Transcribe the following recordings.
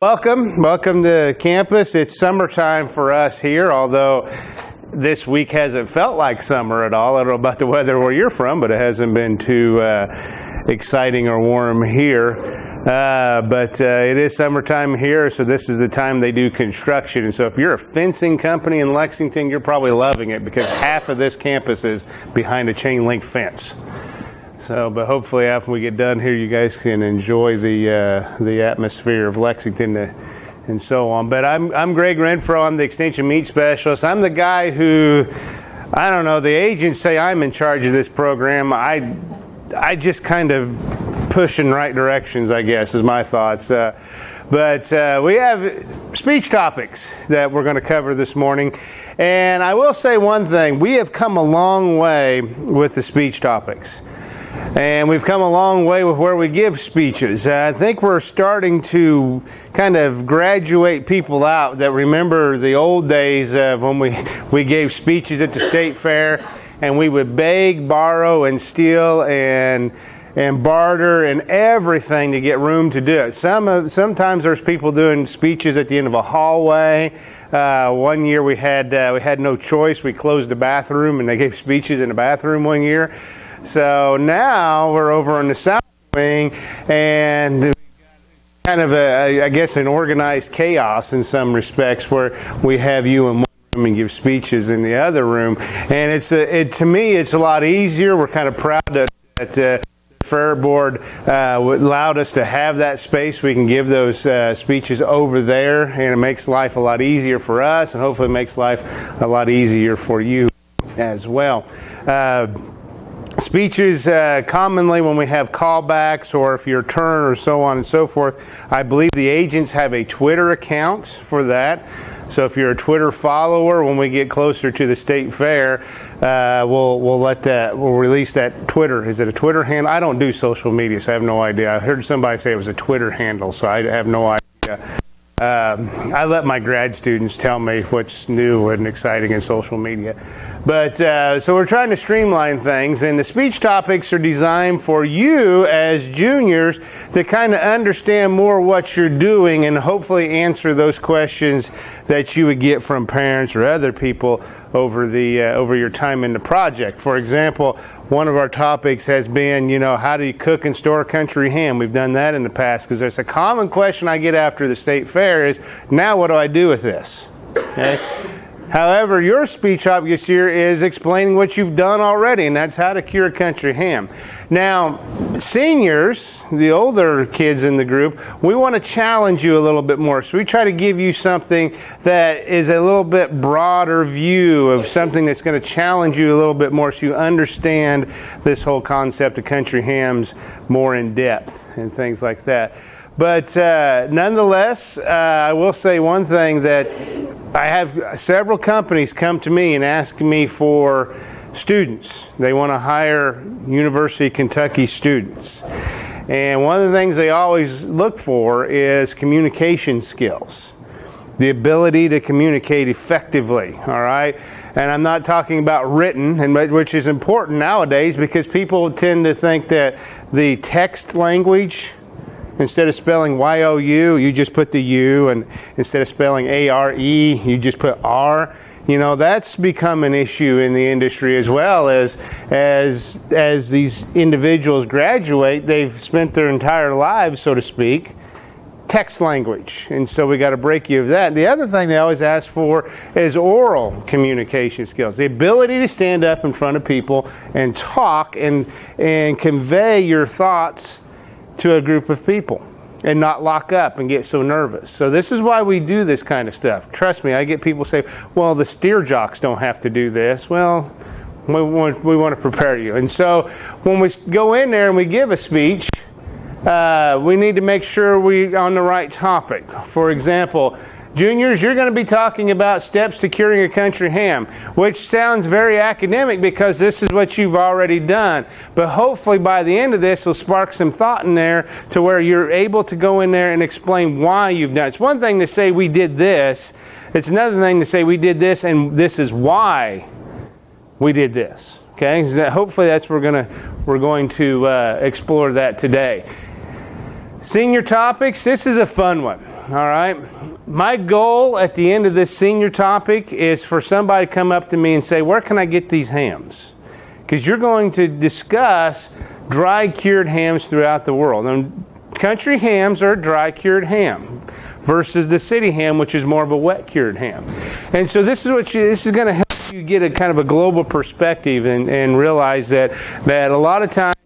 Welcome to campus. It's summertime for us here, although this week hasn't felt like summer at all. I don't know about the weather where you're from, but it hasn't been too exciting or warm here. But it is summertime here, so this is the time they do construction. And so if you're a fencing company in Lexington, you're probably loving it because half of this campus is behind a chain link fence. But hopefully after we get done here, you guys can enjoy the atmosphere of Lexington and so on. But I'm Gregg Rentfrow. I'm the Extension Meat Specialist. I'm the guy who, I don't know, the agents say I'm in charge of this program. I just kind of push in right directions, I guess, is my thoughts. But we have speech topics that we're going to cover this morning. And I will say one thing. We have come a long way with the speech topics. And we've come a long way with where we give speeches. I think we're starting to kind of graduate people out that remember the old days when we gave speeches at the state fair and we would beg, borrow, and steal and barter and everything to get room to do it. Sometimes there's people doing speeches at the end of a hallway. One year we had no choice. We closed the bathroom and they gave speeches in the bathroom one year. So now we're over on the south wing, and kind of an organized chaos in some respects, where we have you in one room and give speeches in the other room. And to me, it's a lot easier. We're kind of proud that the Fair Board allowed us to have that space. We can give those speeches over there, and it makes life a lot easier for us, and hopefully it makes life a lot easier for you as well. Speeches, commonly when we have callbacks or if your turn or so on and so forth, I believe the agents have a Twitter account for that. So if you're a Twitter follower, when we get closer to the state fair, we'll release that Twitter. Is it a Twitter handle? I don't do social media, so I have no idea. I heard somebody say it was a Twitter handle, so I have no idea. I let my grad students tell me what's new and exciting in social media. But so we're trying to streamline things, and the speech topics are designed for you as juniors to kind of understand more what you're doing and hopefully answer those questions that you would get from parents or other people over your time in the project. For example, one of our topics has been, how do you cook and store country ham? We've done that in the past because there's a common question I get after the state fair is, now what do I do with this? Okay? However, your speech topic this year is explaining what you've done already, and that's how to cure a country ham. Now, seniors, the older kids in the group, we want to challenge you a little bit more. So we try to give you something that is a little bit broader view of something that's going to challenge you a little bit more so you understand this whole concept of country hams more in depth and things like that. But nonetheless, I will say one thing, that I have several companies come to me and ask me for students. They want to hire University of Kentucky students. And one of the things they always look for is communication skills, the ability to communicate effectively, all right? And I'm not talking about written, which is important nowadays because people tend to think that the text language, instead of spelling Y-O-U, you just put the U, and instead of spelling A-R-E, you just put R. That's become an issue in the industry as well. As these individuals graduate, they've spent their entire lives, so to speak, text language. And so we got to break you of that. The other thing they always ask for is oral communication skills. The ability to stand up in front of people and talk and convey your thoughts to a group of people and not lock up and get so nervous. So this is why we do this kind of stuff. Trust me, I get people say, well, the steer jocks don't have to do this. Well, we want to prepare you. And so when we go in there and we give a speech, we need to make sure we're on the right topic. For example, juniors, you're going to be talking about steps to curing a country ham, which sounds very academic because this is what you've already done. But hopefully by the end of this, will spark some thought in there to where you're able to go in there and explain why you've done it. It's one thing to say we did this. It's another thing to say we did this and this is why we did this. Okay? Hopefully that's we're going to explore that today. Senior topics, this is a fun one. All right. My goal at the end of this senior topic is for somebody to come up to me and say, where can I get these hams? Because you're going to discuss dry cured hams throughout the world. And country hams are a dry cured ham versus the city ham, which is more of a wet cured ham. And so this is going to help you get a kind of a global perspective and realize that a lot of times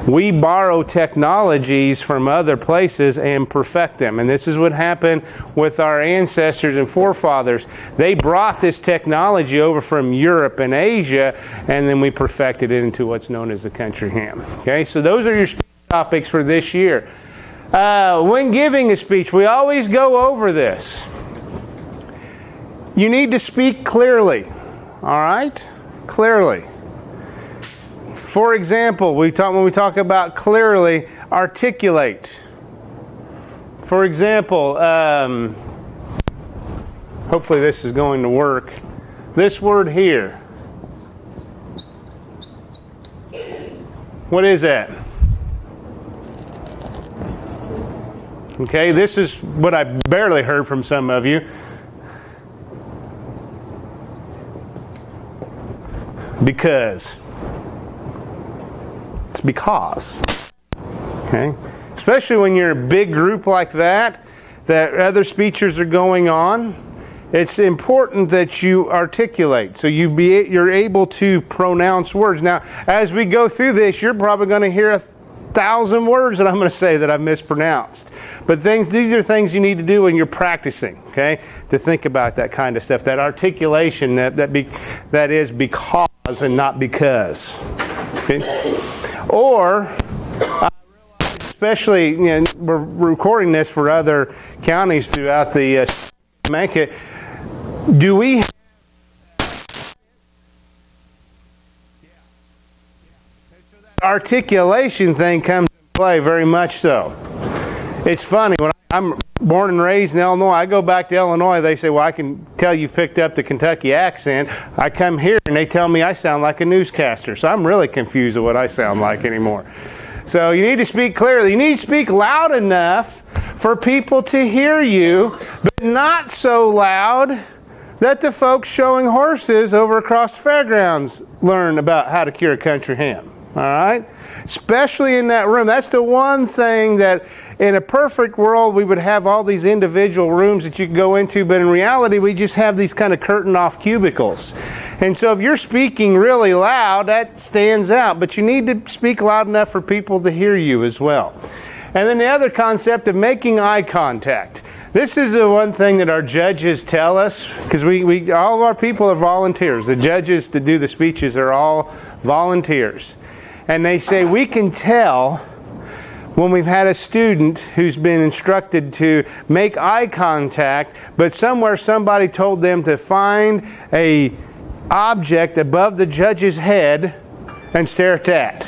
we borrow technologies from other places and perfect them. And this is what happened with our ancestors and forefathers. They brought this technology over from Europe and Asia, and then we perfected it into what's known as the country ham. Okay, so those are your speech topics for this year. When giving a speech, we always go over this. You need to speak clearly. All right? Clearly. For example, when we talk about clearly, articulate. For example, hopefully this is going to work. This word here. What is that? Okay, this is what I barely heard from some of you. Because. It's because. Okay? Especially when you're a big group like that other speeches are going on, it's important that you articulate. So you're able to pronounce words. Now, as we go through this, you're probably going to hear 1,000 words that I'm going to say that I've mispronounced. But these are things you need to do when you're practicing, okay? To think about that kind of stuff. That articulation, that is because and not because. Okay? Or, especially, we're recording this for other counties throughout the Jamaica. Do we have articulation thing comes into play very much so. It's funny, when I'm born and raised in Illinois, I go back to Illinois, they say, well, I can tell you've picked up the Kentucky accent. I come here and they tell me I sound like a newscaster. So I'm really confused at what I sound like anymore. So you need to speak clearly. You need to speak loud enough for people to hear you, but not so loud that the folks showing horses over across the fairgrounds learn about how to cure a country ham. All right? Especially in that room. That's the one thing that in a perfect world we would have all these individual rooms that you can go into, but in reality we just have these kind of curtain off cubicles. And so if you're speaking really loud, that stands out, but you need to speak loud enough for people to hear you as well. And then the other concept of making eye contact. This is the one thing that our judges tell us, because we all of our people are volunteers. The judges to do the speeches are all volunteers. And they say we can tell when we've had a student who's been instructed to make eye contact, but somewhere somebody told them to find a object above the judge's head and stare at that.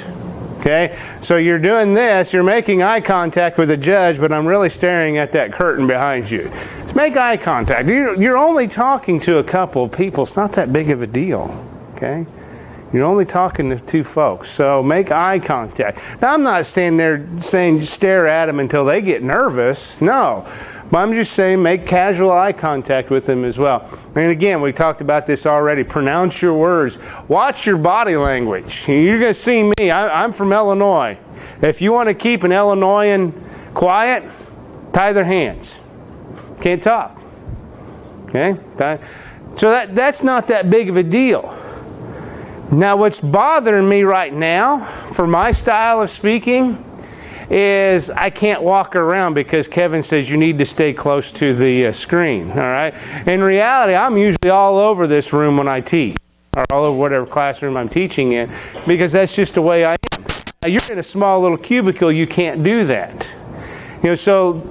Okay? So you're doing this, you're making eye contact with the judge, but I'm really staring at that curtain behind you. Make eye contact. You're only talking to a couple of people. It's not that big of a deal. Okay? You're only talking to two folks. So make eye contact. Now, I'm not standing there saying stare at them until they get nervous. No. But I'm just saying make casual eye contact with them as well. And again, we talked about this already. Pronounce your words. Watch your body language. You're going to see me. I'm from Illinois. If you want to keep an Illinoisan quiet, tie their hands. Can't talk. Okay? So that's not that big of a deal. Now, what's bothering me right now for my style of speaking is I can't walk around because Kevin says you need to stay close to the screen. All right. In reality, I'm usually all over this room when I teach, or all over whatever classroom I'm teaching in, because that's just the way I am. Now, you're in a small little cubicle, you can't do that. So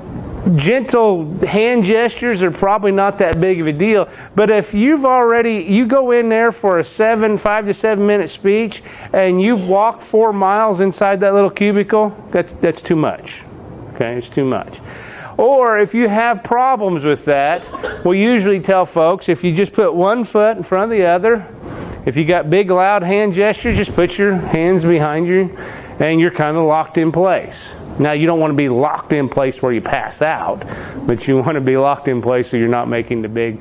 gentle hand gestures are probably not that big of a deal. But if you go in there for a 5 to 7 minute speech and you've walked 4 miles inside that little cubicle, that's too much. Okay, it's too much. Or if you have problems with that, we usually tell folks if you just put one foot in front of the other, if you got big loud hand gestures, just put your hands behind you and you're kind of locked in place. Now, you don't want to be locked in place where you pass out, but you want to be locked in place so you're not making the big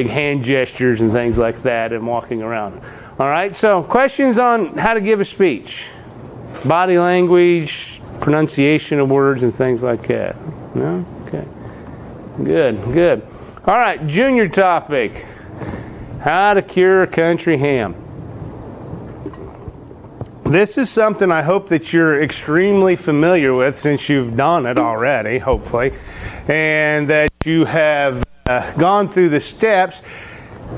hand gestures and things like that and walking around. All right, so questions on how to give a speech, body language, pronunciation of words and things like that. No? Okay. Good. All right, junior topic, how to cure a country ham. This is something I hope that you're extremely familiar with since you've done it already, hopefully, and that you have gone through the steps.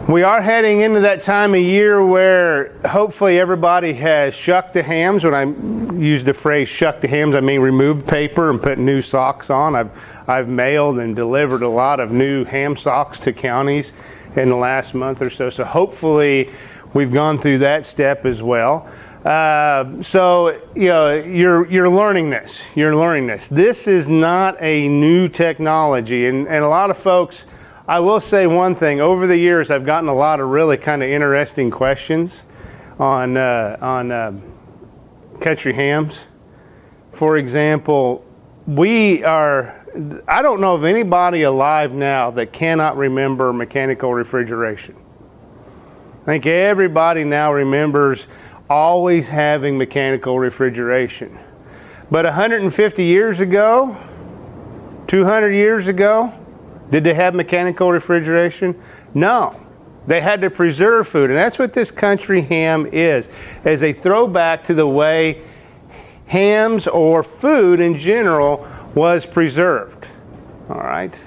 We are heading into that time of year where hopefully everybody has shucked the hams. When I use the phrase shuck the hams, I mean removed paper and put new socks on. I've mailed and delivered a lot of new ham socks to counties in the last month or so. So hopefully we've gone through that step as well. So you know, you're learning this. You're learning this. This is not a new technology, and a lot of folks. I will say one thing. Over the years, I've gotten a lot of really kind of interesting questions on country hams. For example, I don't know of anybody alive now that cannot remember mechanical refrigeration. I think everybody now remembers always having mechanical refrigeration. But 150 years ago, 200 years ago, did they have mechanical refrigeration? No. They had to preserve food. And that's what this country ham is a throwback to the way hams or food in general was preserved. All right?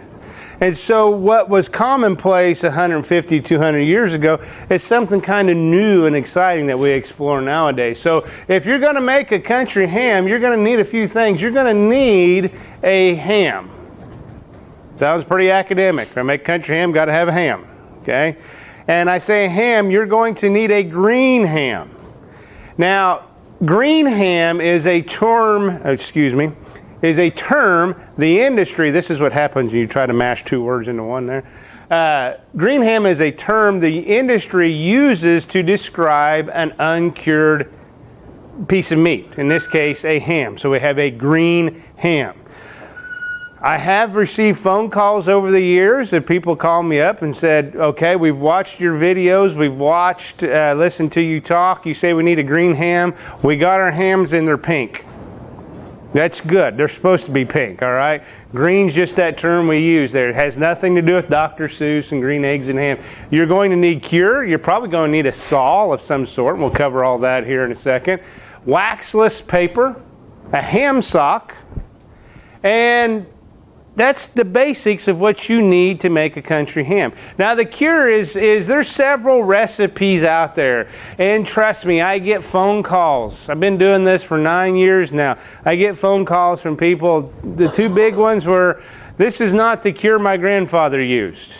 And so what was commonplace 150, 200 years ago is something kind of new and exciting that we explore nowadays. So if you're going to make a country ham, you're going to need a few things. You're going to need a ham. Sounds pretty academic. If I make country ham, got to have a ham. Okay? And I say ham, you're going to need a green ham. Now, green ham is a term, the industry, this is what happens when you try to mash two words into one there. Green ham is a term the industry uses to describe an uncured piece of meat, in this case a ham. So we have a green ham. I have received phone calls over the years that people called me up and said, okay, we've watched your videos, we've listened to you talk, you say we need a green ham, we got our hams and they're pink. That's good. They're supposed to be pink, all right? Green's just that term we use there. It has nothing to do with Dr. Seuss and green eggs and ham. You're going to need cure. You're probably going to need a saw of some sort, and we'll cover all that here in a second. Waxless paper, a ham sock, and that's the basics of what you need to make a country ham. Now the cure is there's several recipes out there. And trust me, I get phone calls. I've been doing this for 9 years now. I get phone calls from people. The two big ones were, this is not the cure my grandfather used.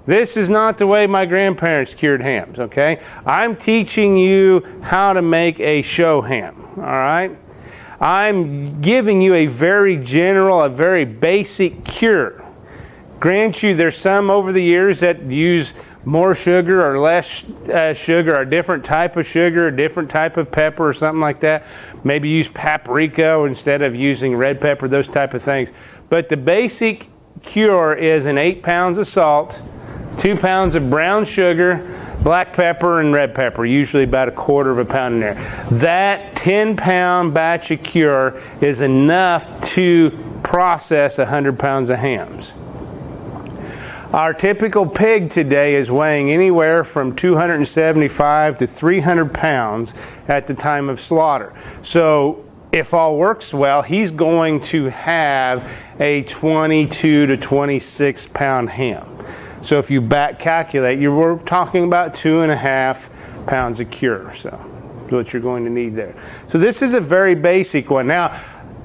This is not the way my grandparents cured hams, okay? I'm teaching you how to make a show ham, all right? I'm giving you a very general, a very basic cure. Grant you, there's some over the years that use more sugar or less sugar, or a different type of sugar, a different type of pepper or something like that. Maybe use paprika instead of using red pepper, those type of things. But the basic cure is 8 pounds of salt, 2 pounds of brown sugar, black pepper and red pepper, usually about 1/4 pound in there. That 10-pound batch of cure is enough to process 100 pounds of hams. Our typical pig today is weighing anywhere from 275 to 300 pounds at the time of slaughter. So if all works well, he's going to have a 22 to 26 pound ham. So if you back calculate, we're talking about 2.5 pounds of cure. So that's what you're going to need there. So this is a very basic one. Now,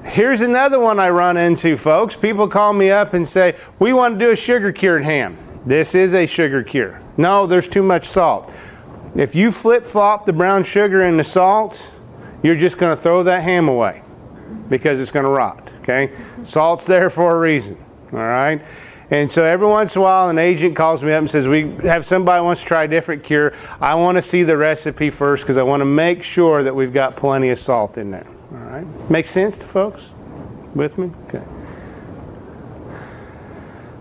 here's another one I run into, folks. People call me up and say, we want to do a sugar cured ham. This is a sugar cure. No, there's too much salt. If you flip-flop the brown sugar and the salt, you're just going to throw that ham away because it's going to rot, okay? Salt's there for a reason, all right? And so every once in a while, an agent calls me up and says, we have somebody wants to try a different cure. I want to see the recipe first because I want to make sure that we've got plenty of salt in there. All right? Makes sense to folks? with me? Okay.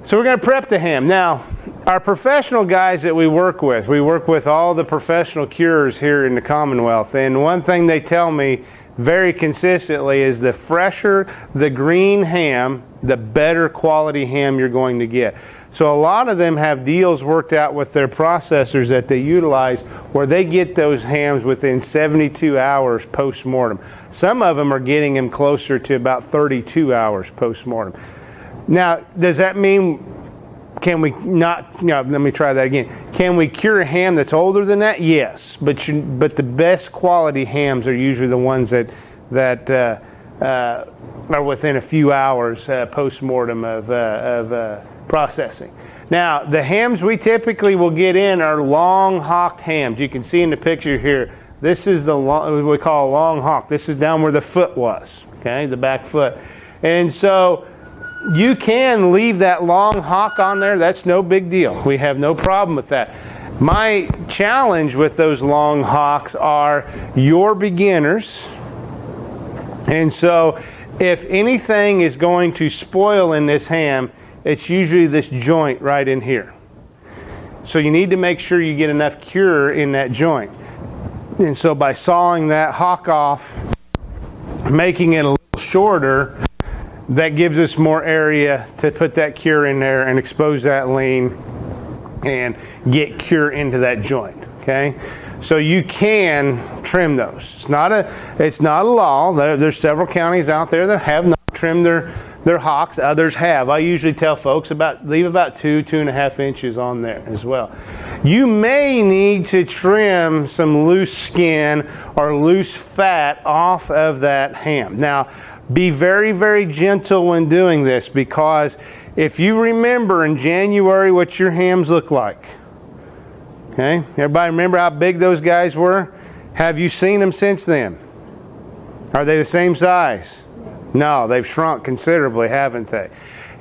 So we're going to prep the ham. Now, our professional guys that we work with all the professional curers here in the Commonwealth, and one thing they tell me very consistently is the fresher the green ham, the better quality ham you're going to get. So a lot of them have deals worked out with their processors that they utilize where they get those hams within 72 hours post-mortem. Some of them are getting them closer to about 32 hours post-mortem. Now, does that mean, can we not, let me try that again. Can we cure a ham that's older than that? Yes, but the best quality hams are usually the ones that are within a few hours post-mortem of processing. Now, the hams we typically will get in are long hocked hams. You can see in the picture here, this is the what we call a long hock. This is down where the foot was, okay, the back foot. And so you can leave that long hock on there. That's no big deal. We have no problem with that. My challenge with those long hocks are you're beginners. And so if anything is going to spoil in this ham, it's usually this joint right in here. So you need to make sure you get enough cure in that joint. And so by sawing that hock off, making it a little shorter, that gives us more area to put that cure in there and expose that lean and get cure into that joint, okay? So you can trim those. It's not a law. There's several counties out there that have not trimmed their hocks. Others have. I usually tell folks leave about 2.5 inches on there as well. You may need to trim some loose skin or loose fat off of that ham. Now, be very, very gentle when doing this, because if you remember in January what your hams look like, okay? Everybody remember how big those guys were? Have you seen them since then? Are they the same size? No, they've shrunk considerably, haven't they?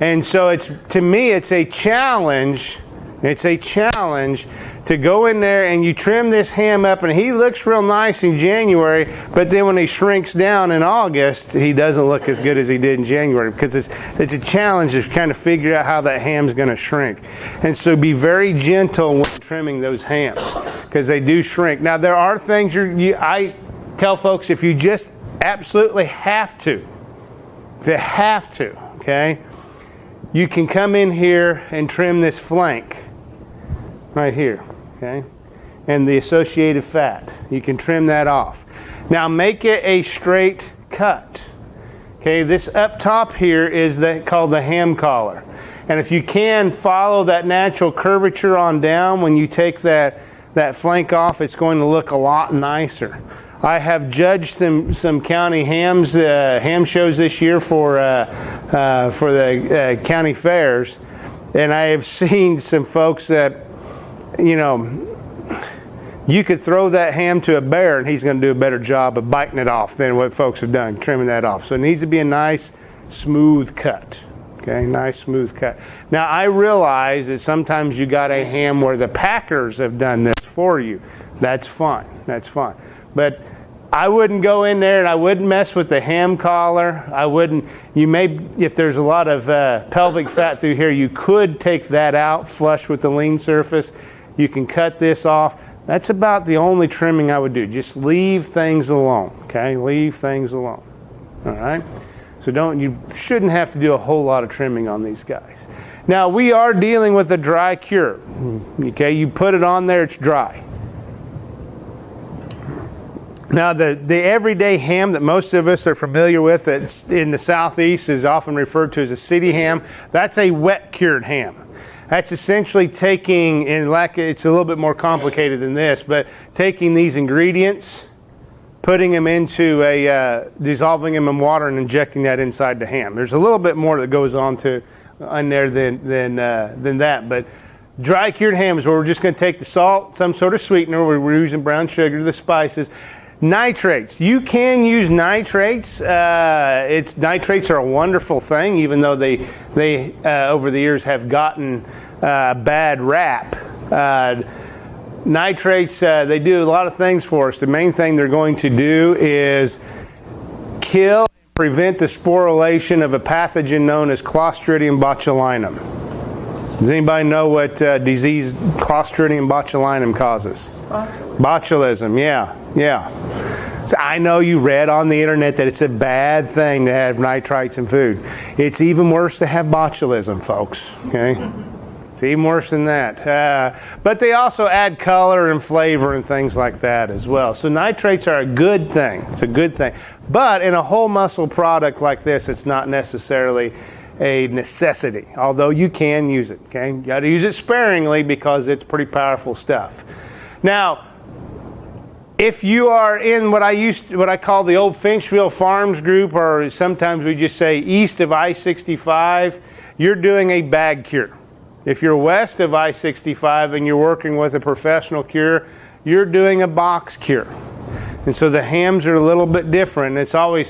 And so to me, it's a challenge. It's a challenge to go in there and you trim this ham up, and he looks real nice in January, but then when he shrinks down in August, he doesn't look as good as he did in January, because it's a challenge to kind of figure out how that ham's going to shrink. And so be very gentle when trimming those hams, because they do shrink. Now, there are things I tell folks, if you just absolutely have to, okay, you can come in here and trim this flank right here, okay, and the associated fat. You can trim that off. Now make it a straight cut. Okay, this up top here is called the ham collar. And if you can follow that natural curvature on down, when you take that flank off, it's going to look a lot nicer. I have judged some county hams, ham shows this year for the county fairs, and I have seen some folks that, you could throw that ham to a bear and he's going to do a better job of biting it off than what folks have done, trimming that off. So it needs to be a nice, smooth cut. Okay, nice, smooth cut. Now, I realize that sometimes you got a ham where the packers have done this for you. That's fine. That's fine. But I wouldn't go in there and I wouldn't mess with the ham collar. If there's a lot of pelvic fat through here, you could take that out, flush with the lean surface. You can cut this off. That's about the only trimming I would do. Just leave things alone, okay? Leave things alone, all right? So you shouldn't have to do a whole lot of trimming on these guys. Now, we are dealing with a dry cure, okay? You put it on there, it's dry. Now, the everyday ham that most of us are familiar with that's in the southeast is often referred to as a city ham. That's a wet cured ham. That's essentially it's a little bit more complicated than this, but taking these ingredients, putting them into dissolving them in water and injecting that inside the ham. There's a little bit more that goes on there than that, but dry cured ham is where we're just going to take the salt, some sort of sweetener. We're using brown sugar, the spices. Nitrates. You can use nitrates. Nitrates are a wonderful thing, even though they over the years have gotten a bad rap. Nitrates, they do a lot of things for us. The main thing they're going to do is kill and prevent the sporulation of a pathogen known as Clostridium botulinum. Does anybody know what disease Clostridium botulinum causes? Botulism, yeah. So I know you read on the internet that it's a bad thing to have nitrites in food. It's even worse to have botulism, folks. Okay, it's even worse than that. But they also add color and flavor and things like that as well. So nitrates are a good thing. It's a good thing. But in a whole muscle product like this, it's not necessarily a necessity. Although you can use it. Okay, you got to use it sparingly because it's pretty powerful stuff. Now, if you are in what I call the old Finchville Farms group, or sometimes we just say east of I-65, you're doing a bag cure. If you're west of I-65 and you're working with a professional cure, you're doing a box cure. And so the hams are a little bit different. It's always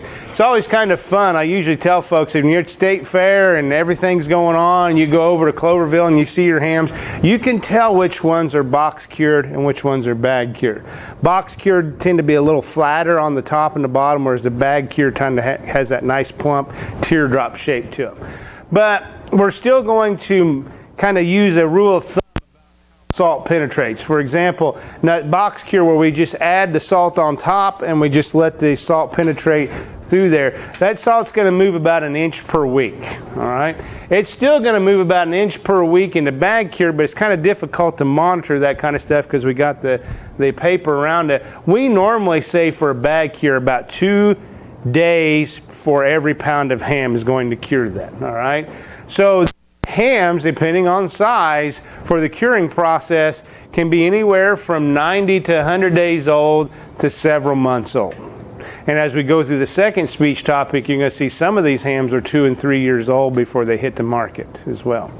kind of fun. I usually tell folks, if you're at State Fair and everything's going on, and you go over to Cloverville and you see your hams, you can tell which ones are box cured and which ones are bag cured. Box cured tend to be a little flatter on the top and the bottom, whereas the bag cured kind of has that nice plump teardrop shape to them. But we're still going to kind of use a rule of thumb. Salt penetrates. For example, that box cure where we just add the salt on top and we just let the salt penetrate through there, that salt's going to move about an inch per week. All right, it's still going to move about an inch per week in the bag cure, but it's kind of difficult to monitor that kind of stuff because we got the paper around it. We normally say for a bag cure about 2 days for every pound of ham is going to cure that. All right, so hams, depending on size, for the curing process can be anywhere from 90 to 100 days old to several months old. And as we go through the second speech topic, you're going to see some of these hams are 2 and 3 years old before they hit the market as well.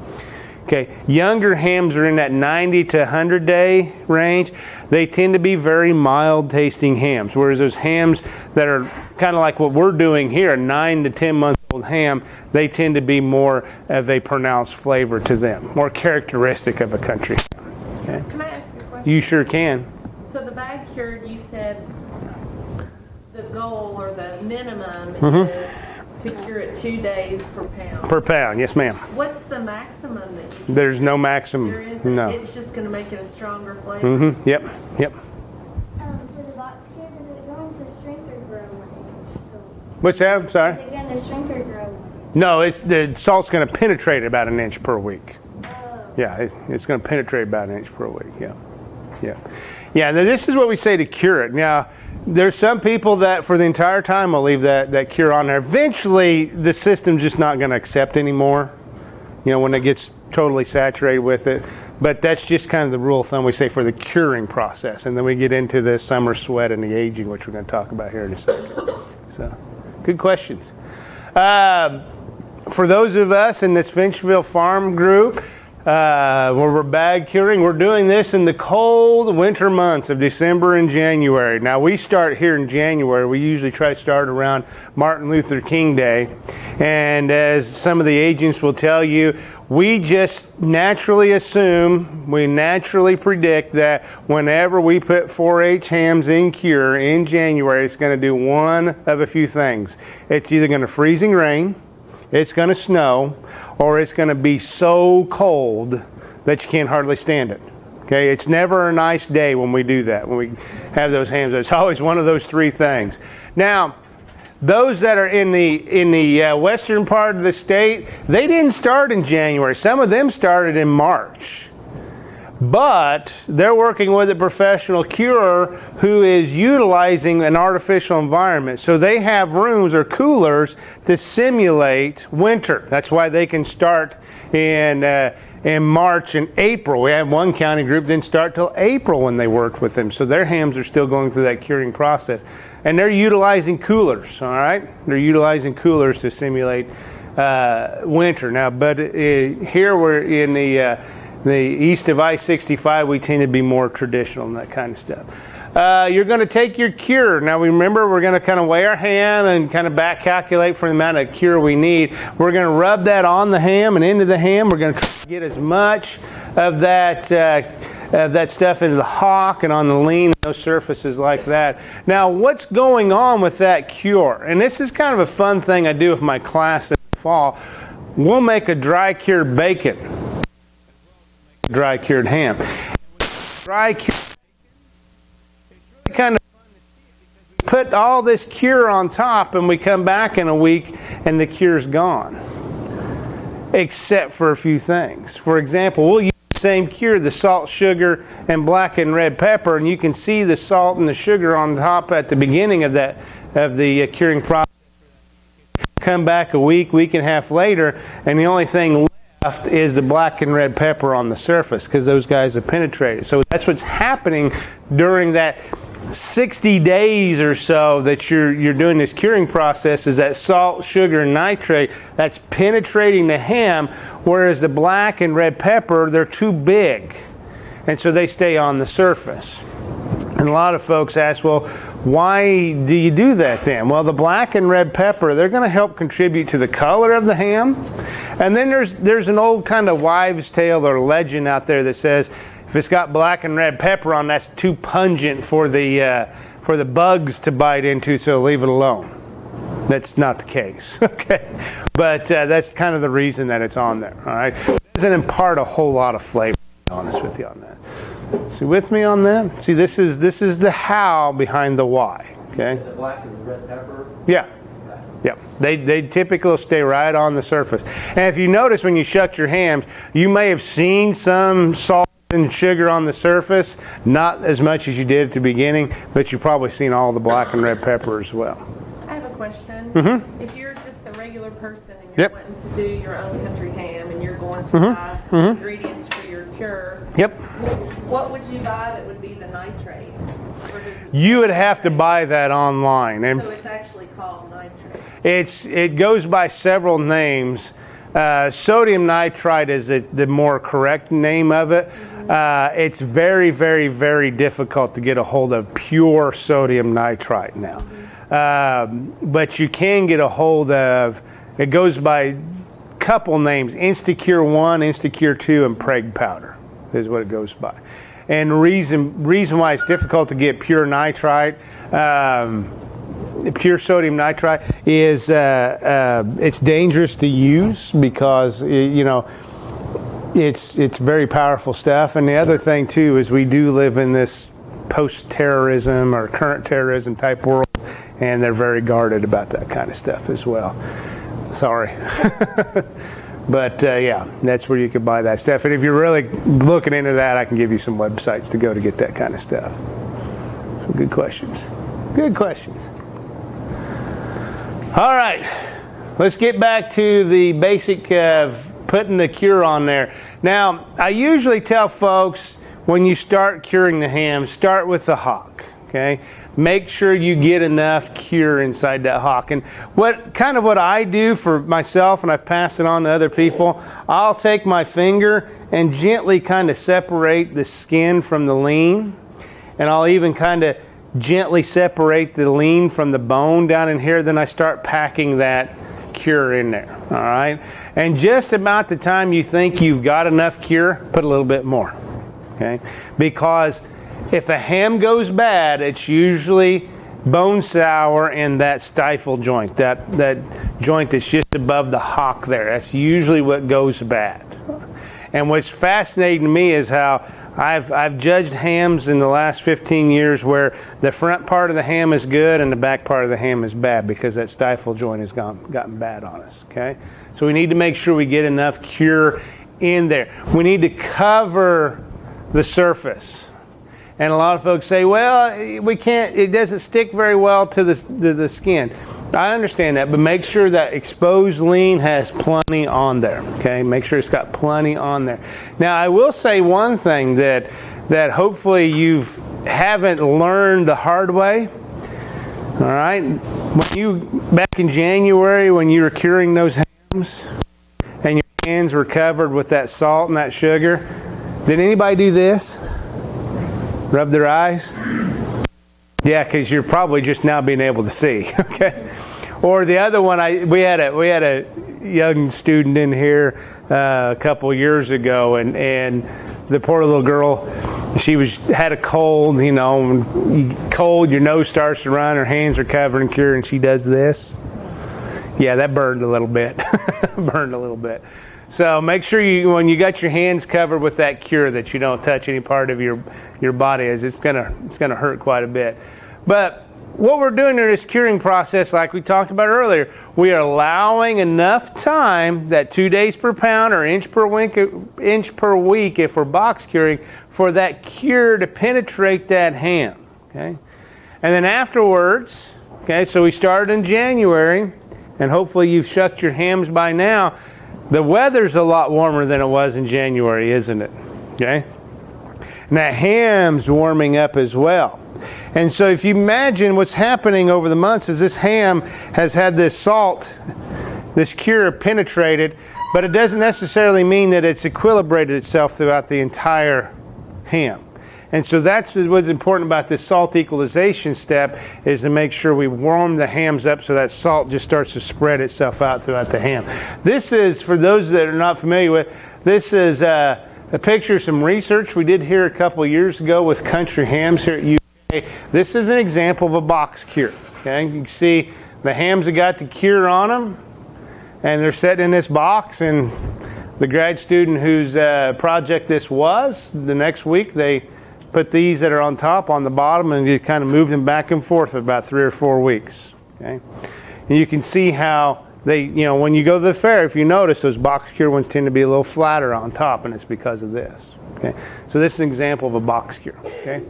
Okay, younger hams are in that 90 to 100 day range. They tend to be very mild tasting hams, whereas those hams that are kind of like what we're doing here, a 9 to 10 month old ham, they tend to be more of a pronounced flavor to them, more characteristic of a country. Okay. Can I ask you a question? You sure can. So the bag cured, you said the goal or the minimum is to cure it 2 days per pound. Per pound, yes ma'am. What's the maximum that you can? There's no maximum. There isn't? No. It's just going to make it a stronger flavor? Yep. For the box cure, does it go into shrink or grow one inch? What's that? I'm sorry. Is it going to shrink or grow one inch? No, the salt's going to penetrate about an inch per week. Oh. Yeah, it's going to penetrate about an inch per week. Yeah. Now this is what we say to cure it. Now, there's some people that for the entire time will leave that cure on there. Eventually, the system's just not going to accept anymore. You know, when it gets totally saturated with it. But that's just kind of the rule of thumb we say for the curing process. And then we get into the summer sweat and the aging, which we're going to talk about here in a second. So, good questions. For those of us in this Finchville Farm group, where we're bag curing, we're doing this in the cold winter months of December and January. Now, we start here in January. We usually try to start around Martin Luther King Day. And as some of the agents will tell you, we just naturally assume, we naturally predict that whenever we put 4-H hams in cure in January, it's going to do one of a few things. It's either going to freezing rain, it's going to snow, or it's going to be so cold that you can't hardly stand it. Okay, it's never a nice day when we do that, when we have those hams. It's always one of those three things. Now, those that are in the western part of the state, they didn't start in January. Some of them started in March. But they're working with a professional curer who is utilizing an artificial environment. So they have rooms or coolers to simulate winter. That's why they can start in March and April. We had one county group didn't start till April when they worked with them. So their hams are still going through that curing process. And they're utilizing coolers, all right? They're utilizing coolers to simulate winter. Now, but here we're in the east of I-65, we tend to be more traditional and that kind of stuff. You're going to take your cure. Now, remember, we're going to kind of weigh our ham and kind of back calculate for the amount of cure we need. We're going to rub that on the ham and into the ham. We're going to try to get as much of that that stuff into the hock and on the lean, those surfaces like that. Now, what's going on with that cure? And this is kind of a fun thing I do with my class in the fall. We'll make a dry cured bacon, dry cured ham. Dry cured bacon, it's really kind of fun to see it because we put all this cure on top and we come back in a week and the cure's gone. Except for a few things. For example, we'll use the same cure, the salt, sugar, and black and red pepper, and you can see the salt and the sugar on top at the beginning of the curing process. Come back a week and a half later, and the only thing left is the black and red pepper on the surface because those guys have penetrated. So that's what's happening during that 60 days or so that you're doing this curing process, is that salt, sugar, and nitrate that's penetrating the ham, whereas the black and red pepper, they're too big, and so they stay on the surface. And a lot of folks ask, well, why do you do that then? Well, the black and red pepper, they're going to help contribute to the color of the ham. And then there's an old kind of wives' tale or legend out there that says, if it's got black and red pepper on, that's too pungent for the bugs to bite into, so leave it alone. That's not the case, okay? But that's kind of the reason that it's on there, all right? It doesn't impart a whole lot of flavor, to be honest with you on that. So with me on that? See, this is the how behind the why, okay? The black and the red pepper? Yeah. Yeah, they typically stay right on the surface. And if you notice when you shuck your hams, you may have seen some salt and sugar on the surface, not as much as you did at the beginning, but you've probably seen all the black and red pepper as well. I have a question. Mm-hmm. If you're just a regular person and you're wanting to do your own country ham and you're going to buy ingredients for your cure, what would you buy that would be the nitrate? You would have to buy that online. And so it's actually called nitrate? It goes by several names. Sodium nitrite is the more correct name of it. It's very, very, very difficult to get a hold of pure sodium nitrite now. But you can get a hold of, it goes by a couple names, Instacure 1, Instacure 2, and Preg powder is what it goes by. And the reason why it's difficult to get pure nitrite, pure sodium nitrite, is it's dangerous to use because it's very powerful stuff. And the other thing too is we do live in this post-terrorism or current terrorism type world, and they're very guarded about that kind of stuff as well. Sorry. But yeah, that's where you can buy that stuff. And if you're really looking into that, I can give you some websites to go to get that kind of stuff. Some good questions. Good questions. All right, let's get back to the basic of putting the cure on there. Now, I usually tell folks when you start curing the ham, start with the hock, okay? Make sure you get enough cure inside that hock. And what I do for myself, and I've passed it on to other people, I'll take my finger and gently kind of separate the skin from the lean, and I'll even kind of gently separate the lean from the bone down in here. Then I start packing that cure in there, all right? And just about the time you think you've got enough cure, put a little bit more, okay? Because if a ham goes bad, it's usually bone sour in that stifle joint, that joint that's just above the hock there. That's usually what goes bad. And what's fascinating to me is how I've judged hams in the last 15 years where the front part of the ham is good and the back part of the ham is bad because that stifle joint has gotten bad on us, okay? So we need to make sure we get enough cure in there. We need to cover the surface. And a lot of folks say, well, we can't, it doesn't stick very well to the skin. I understand that, but make sure that exposed lean has plenty on there, okay? Make sure it's got plenty on there. Now, I will say one thing that hopefully you haven't learned the hard way, all right? Back in January, when you were curing those hams, and your hands were covered with that salt and that sugar, did anybody do this? Rub their eyes? Yeah, because you're probably just now being able to see, okay? Or the other one, we had a young student in here a couple years ago, and the poor little girl, she had a cold, cold, your nose starts to run, her hands are covered in cure, and she does this. Yeah, that burned a little bit. Burned a little bit. So make sure when you got your hands covered with that cure, that you don't touch any part of your body, as it's gonna hurt quite a bit. But what we're doing in this curing process, like we talked about earlier, we are allowing enough time, that 2 days per pound or inch per week if we're box curing, for that cure to penetrate that ham. Okay, and then afterwards, okay, so we started in January, and hopefully you've shucked your hams by now. The weather's a lot warmer than it was in January, isn't it? Okay, and that ham's warming up as well. And so if you imagine what's happening over the months is this ham has had this salt, this cure penetrated, but it doesn't necessarily mean that it's equilibrated itself throughout the entire ham. And so that's what's important about this salt equalization step, is to make sure we warm the hams up so that salt just starts to spread itself out throughout the ham. This is, for those that are not familiar with, this is a picture of some research we did here a couple of years ago with country hams here at UK. This is an example of a box cure. Okay, you can see the hams have got the cure on them, and they're sitting in this box. And the grad student whose project this was, the next week they put these that are on top on the bottom, and you kind of move them back and forth for about 3 or 4 weeks. Okay, and you can see how they, when you go to the fair, if you notice, those box cure ones tend to be a little flatter on top, and it's because of this. Okay, so this is an example of a box cure. Okay.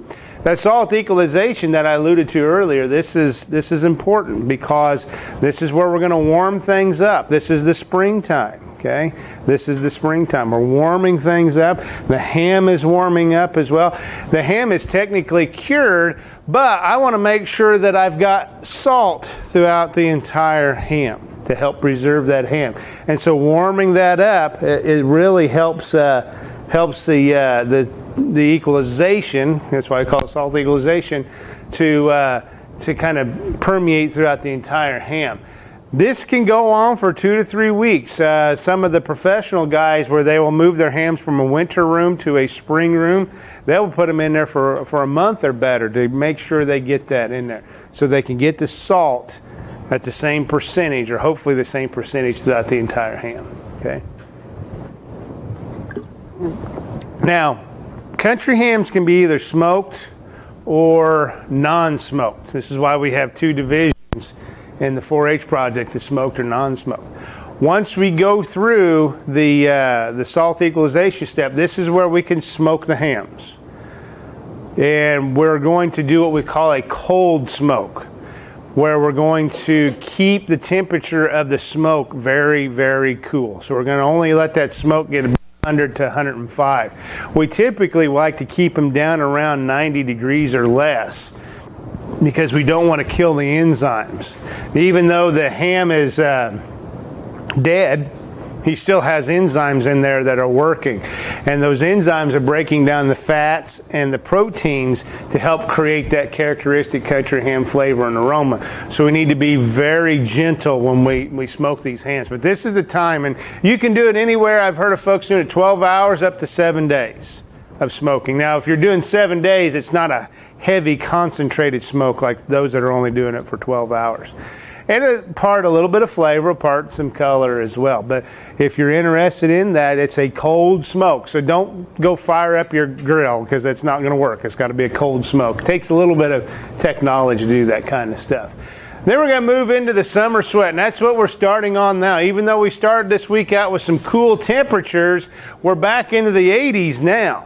That salt equalization that I alluded to earlier, this is important, because this is where we're going to warm things up. This is the springtime, okay? This is the springtime. We're warming things up. The ham is warming up as well. The ham is technically cured, but I want to make sure that I've got salt throughout the entire ham to help preserve that ham. And so warming that up, it really helps the equalization, that's why I call it salt equalization, to kind of permeate throughout the entire ham. This can go on for 2 to 3 weeks. Some of the professional guys, where they will move their hams from a winter room to a spring room, they'll put them in there for a month or better to make sure they get that in there, so they can get the salt at the same percentage, or hopefully the same percentage, throughout the entire ham. Okay. Now, country hams can be either smoked or non-smoked. This is why we have 2 divisions in the 4-H project, the smoked or non-smoked. Once we go through the salt equalization step, this is where we can smoke the hams. And we're going to do what we call a cold smoke, where we're going to keep the temperature of the smoke very, very cool. So we're going to only let that smoke get 100 to 105. We typically like to keep them down around 90 degrees or less, because we don't want to kill the enzymes. Even though the ham is dead, he still has enzymes in there that are working. And those enzymes are breaking down the fats and the proteins to help create that characteristic country ham flavor and aroma. So we need to be very gentle when we smoke these hams. But this is the time, and you can do it anywhere. I've heard of folks doing it 12 hours up to 7 days of smoking. Now, if you're doing 7 days, it's not a heavy concentrated smoke like those that are only doing it for 12 hours. And a little bit of flavor, part some color as well. But if you're interested in that, it's a cold smoke. So don't go fire up your grill, because that's not going to work. It's got to be a cold smoke. It takes a little bit of technology to do that kind of stuff. Then we're going to move into the summer sweat, and that's what we're starting on now. Even though we started this week out with some cool temperatures, we're back into the 80s now.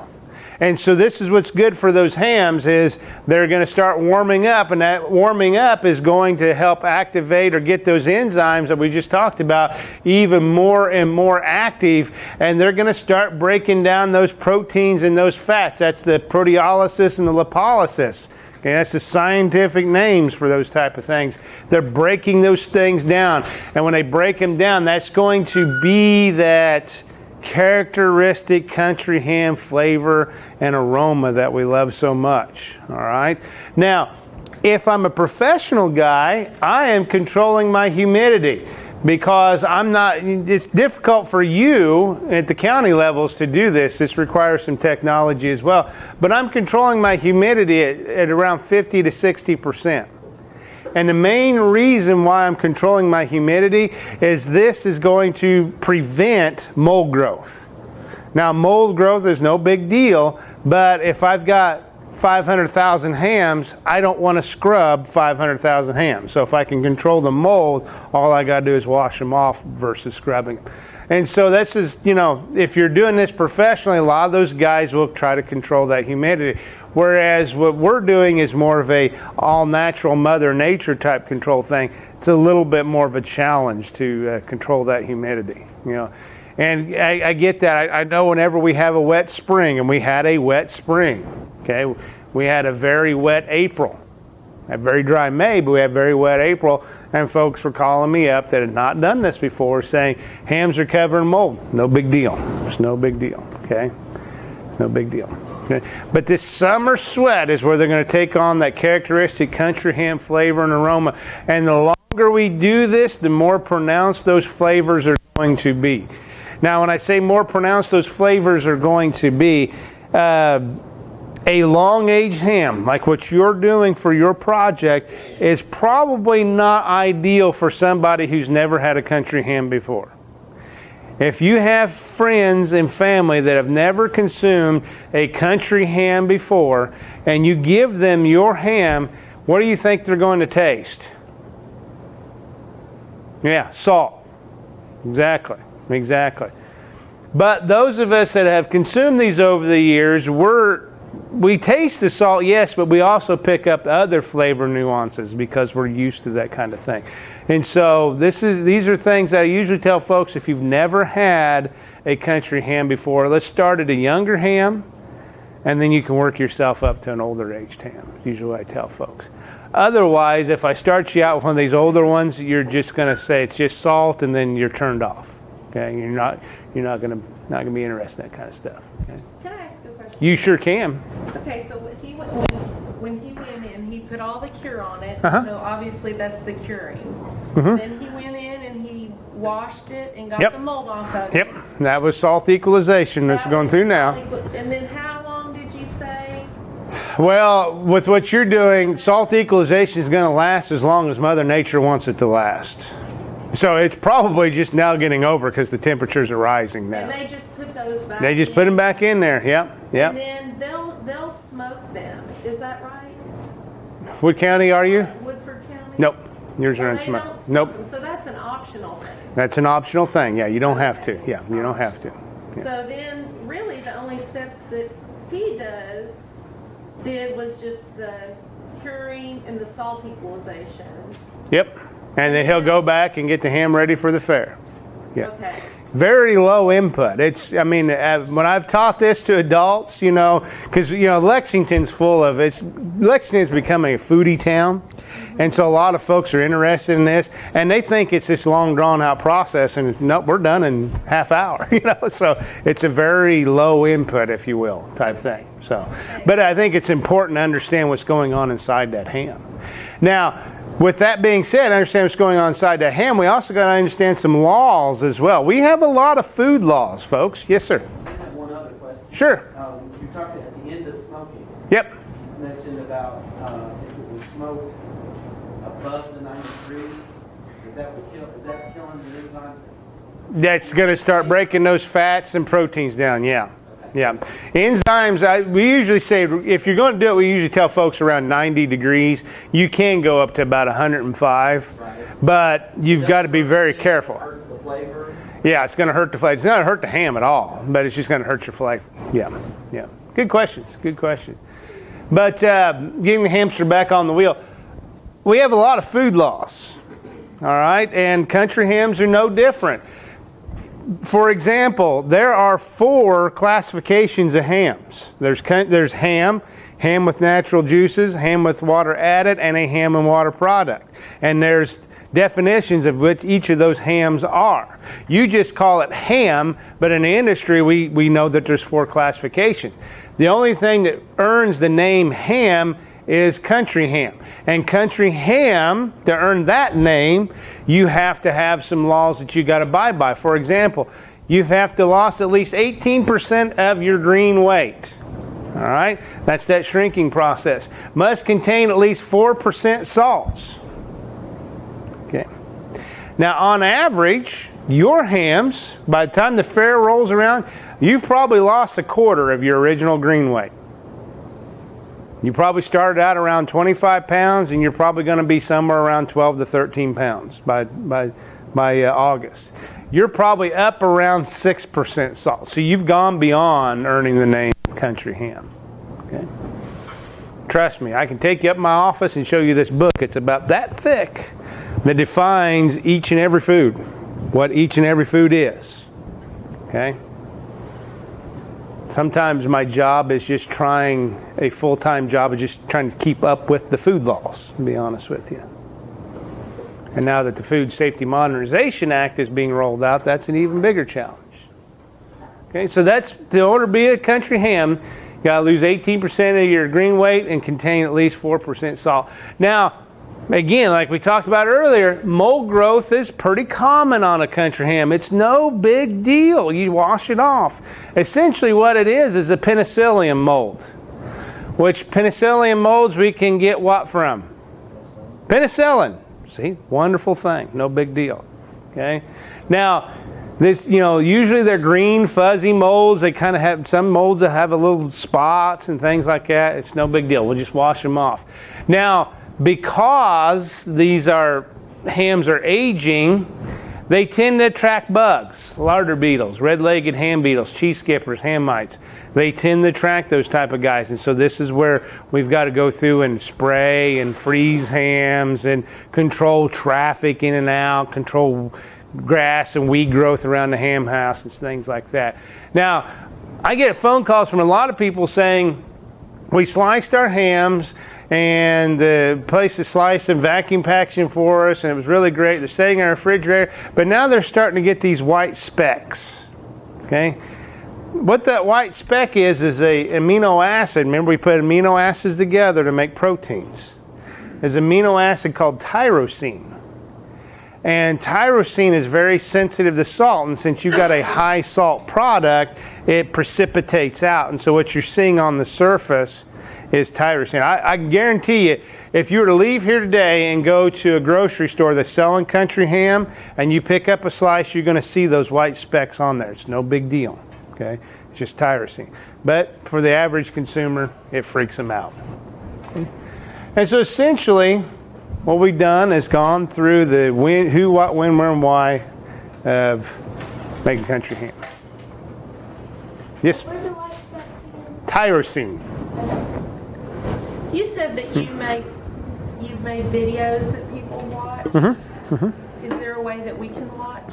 And so this is what's good for those hams, is they're going to start warming up, and that warming up is going to help activate or get those enzymes that we just talked about even more and more active, and they're going to start breaking down those proteins and those fats. That's the proteolysis and the lipolysis. Okay, that's the scientific names for those type of things. They're breaking those things down, and when they break them down, that's going to be that characteristic country ham flavor and aroma that we love so much. All right. Now, if I'm a professional guy, I am controlling my humidity. because it's difficult for you at the county levels to do this. This requires some technology as well. But I'm controlling my humidity at around 50 to 60%. And the main reason why I'm controlling my humidity is this is going to prevent mold growth. Now, mold growth is no big deal, but if I've got 500,000 hams, I don't want to scrub 500,000 hams. So if I can control the mold, all I got to do is wash them off versus scrubbing them. And so this is, if you're doing this professionally, a lot of those guys will try to control that humidity. Whereas what we're doing is more of a all-natural Mother Nature type control thing. It's a little bit more of a challenge to control that humidity, And I get that. I know whenever we have a wet spring, and we had a wet spring, okay, we had a very wet April, a very dry May, but we had very wet April, and folks were calling me up that had not done this before, saying hams are covered in mold. No big deal. It's no big deal. Okay, no big deal. Okay. But this summer sweat is where they're going to take on that characteristic country ham flavor and aroma, and the longer we do this, the more pronounced those flavors are going to be. Now, when I say more pronounced those flavors are going to be, a long-aged ham, like what you're doing for your project, is probably not ideal for somebody who's never had a country ham before. If you have friends and family that have never consumed a country ham before, and you give them your ham, what do you think they're going to taste? Yeah, salt. Exactly. But those of us that have consumed these over the years, we taste the salt, yes, but we also pick up other flavor nuances because we're used to that kind of thing. And so these are things that I usually tell folks, if you've never had a country ham before, let's start at a younger ham, and then you can work yourself up to an older aged ham. That's usually what I tell folks. Otherwise, if I start you out with one of these older ones, you're just going to say it's just salt, and then you're turned off. Okay, you're not going to be interested in that kind of stuff. Okay? Can I ask a question? You sure can. Okay, so when he went in, he put all the cure on it. Uh-huh. So obviously that's the curing. Mm-hmm. Then he went in and he washed it and got the mold off of it. Yep, that was salt equalization that's going through now. And then how long did you say? Well, with what you're doing, salt equalization is going to last as long as Mother Nature wants it to last. So it's probably just now getting over because the temperatures are rising now. And they just put those back They just put them back in there, yep. And then they'll smoke them. Is that right? What county are you? Woodford County? Nope. Yours are Or in they smoke. don't Nope. smoke them, so that's an optional thing. That's an optional thing. Yeah, you don't have to. Yeah, you don't have to. Yeah. So then really the only steps that he did was just the curing and the salt equalization. Yep. And then he'll go back and get the ham ready for the fair. Yeah. Okay. Very low input. When I've taught this to adults, because, Lexington's becoming a foodie town. And so a lot of folks are interested in this, and they think it's this long drawn out process, and nope, we're done in half hour, so it's a very low input, if you will, type thing. So, but I think it's important to understand what's going on inside that ham. Now, with that being said, understand what's going on inside that ham. We also got to understand some laws as well. We have a lot of food laws, folks. Yes, sir. I have one other question. Sure. You talked at the end of smoking. Yep. You mentioned about if it was smoked above the 90 degrees, is that killing the enzymes? That's going to start breaking those fats and proteins down, yeah. Yeah. Enzymes, we usually say, if you're going to do it, we usually tell folks around 90 degrees. You can go up to about 105, but you've got to be very careful. Hurts the flavor? Yeah, it's going to hurt the flavor. It's not going to hurt the ham at all, but it's just going to hurt your flavor. Yeah. Good questions. But getting the hamster back on the wheel, we have a lot of food laws, all right? And country hams are no different. For example, there are 4 classifications of hams. There's ham with natural juices, ham with water added, and a ham and water product. And there's definitions of what each of those hams are. You just call it ham, but in the industry we know that there's 4 classifications. The only thing that earns the name ham is country ham. And country ham, to earn that name, you have to have some laws that you got to abide by. For example, you have to lose at least 18% of your green weight. All right? That's that shrinking process. Must contain at least 4% salts. Okay. Now, on average, your hams, by the time the fair rolls around, you've probably lost a quarter of your original green weight. You probably started out around 25 pounds, and you're probably going to be somewhere around 12 to 13 pounds by August. You're probably up around 6% salt. So you've gone beyond earning the name country ham. Okay? Trust me, I can take you up in my office and show you this book. It's about that thick that defines each and every food, what each and every food is. Okay? Sometimes my job is just a full-time job is just trying to keep up with the food laws, to be honest with you. And now that the Food Safety Modernization Act is being rolled out, that's an even bigger challenge. Okay, so that's, in order to be a country ham, you got to lose 18% of your green weight and contain at least 4% salt. Now, again, like we talked about earlier, mold growth is pretty common on a country ham. It's no big deal. You wash it off. Essentially what it is a penicillium mold. Which penicillium molds we can get what from? Penicillin. See, wonderful thing. No big deal. Okay? Now, this, usually they're green, fuzzy molds. They kind of have, some molds that have a little spots and things like that. It's no big deal. We'll just wash them off. Now, because these hams are aging, they tend to attract bugs, larder beetles, red-legged ham beetles, cheese skippers, ham mites. They tend to attract those type of guys. And so this is where we've got to go through and spray and freeze hams and control traffic in and out, control grass and weed growth around the ham house and things like that. Now, I get phone calls from a lot of people saying, we sliced our hams and the place is sliced and vacuum packaging for us, and it was really great. They're sitting in our refrigerator, but now they're starting to get these white specks. Okay? What that white speck is a amino acid. Remember, we put amino acids together to make proteins. There's an amino acid called tyrosine. And tyrosine is very sensitive to salt, and since you've got a high salt product, it precipitates out. And so what you're seeing on the surface is tyrosine. I guarantee you, if you were to leave here today and go to a grocery store that's selling country ham, and you pick up a slice, you're going to see those white specks on there. It's no big deal. Okay? It's just tyrosine. But for the average consumer, it freaks them out. Okay? And so essentially, what we've done is gone through the when, who, what, when, where, and why of making country ham. Yes? What are the white specks again? Tyrosine. You said that you've made videos that people watch. Mm-hmm. Mm-hmm. Is there a way that we can watch?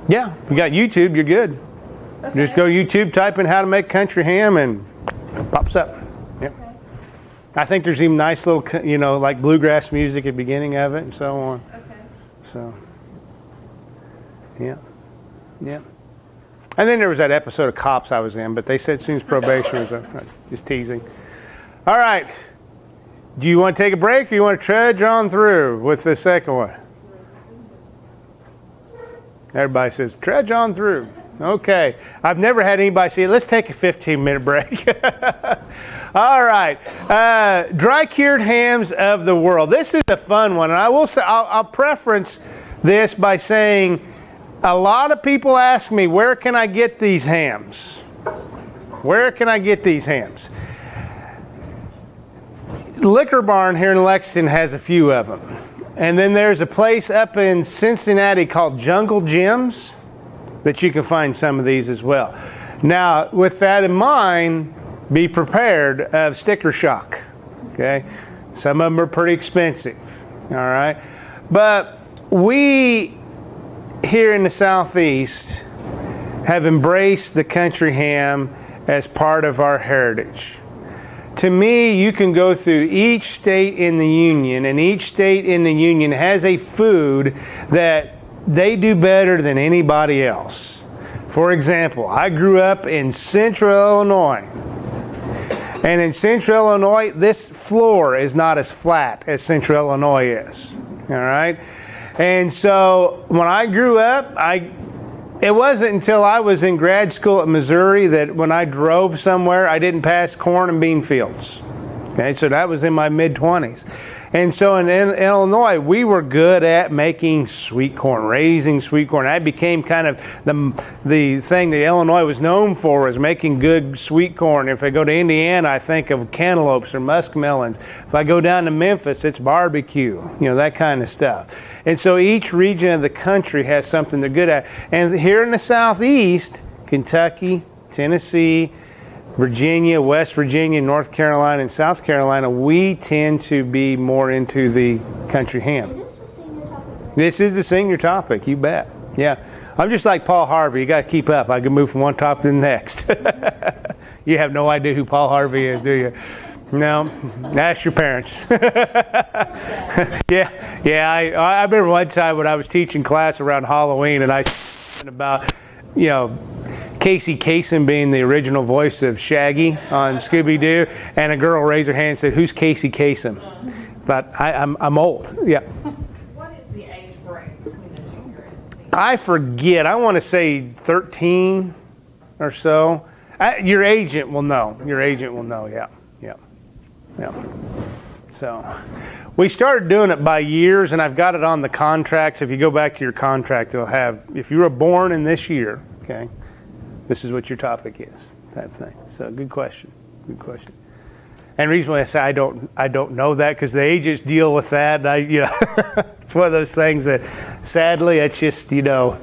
Yeah, we got YouTube. You're good. Okay. Just go YouTube, type in how to make country ham, and it pops up. Yep. Okay. I think there's even nice little, like bluegrass music at the beginning of it and so on. Okay. So, yeah. Yeah. And then there was that episode of Cops I was in, but they said as soon as probation was up. Just teasing. All right. Do you want to take a break, or you want to trudge on through with the second one? Everybody says, trudge on through. Okay. I've never had anybody say, let's take a 15-minute break. All right. Dry cured hams of the world. This is a fun one. And I will say, I'll preference this by saying, a lot of people ask me, where can I get these hams? Where can I get these hams? Liquor Barn here in Lexington has a few of them. And then there's a place up in Cincinnati called Jungle Gyms that you can find some of these as well. Now, with that in mind, be prepared of sticker shock. Okay? Some of them are pretty expensive. All right? But we here in the Southeast have embraced the country ham as part of our heritage. To me, you can go through each state in the Union, and each state in the Union has a food that they do better than anybody else. For example, I grew up in Central Illinois, And in Central Illinois, this floor is not as flat as Central Illinois is. All right? And so when I grew up, it wasn't until I was in grad school at Missouri that when I drove somewhere, I didn't pass corn and bean fields. Okay, so that was in my mid-20s. And so in Illinois, we were good at making sweet corn, raising sweet corn. That became kind of the thing that Illinois was known for, is making good sweet corn. If I go to Indiana, I think of cantaloupes or muskmelons. If I go down to Memphis, it's barbecue, that kind of stuff. And so each region of the country has something they're good at. And here in the Southeast, Kentucky, Tennessee, Virginia, West Virginia, North Carolina, and South Carolina, we tend to be more into the country ham. Is this the senior topic? This is the senior topic, you bet. Yeah. I'm just like Paul Harvey. You got to keep up. I can move from one topic to the next. You have no idea who Paul Harvey is, do you? No? Ask your parents. Yeah. I remember one time when I was teaching class around Halloween, and I said about, Casey Kasem being the original voice of Shaggy on Scooby-Doo, and a girl raised her hand and said, "Who's Casey Kasem?" But I'm old. Yeah. What is the age break between the junior and senior? I forget. I want to say 13 or so. Your agent will know. Yeah. So we started doing it by years, and I've got it on the contracts. If you go back to your contract, it'll have, if you were born in this year, okay, this is what your topic is, that thing. So good question. And reasonably, I say I don't know that because the agents deal with that. It's one of those things that, sadly, it's just I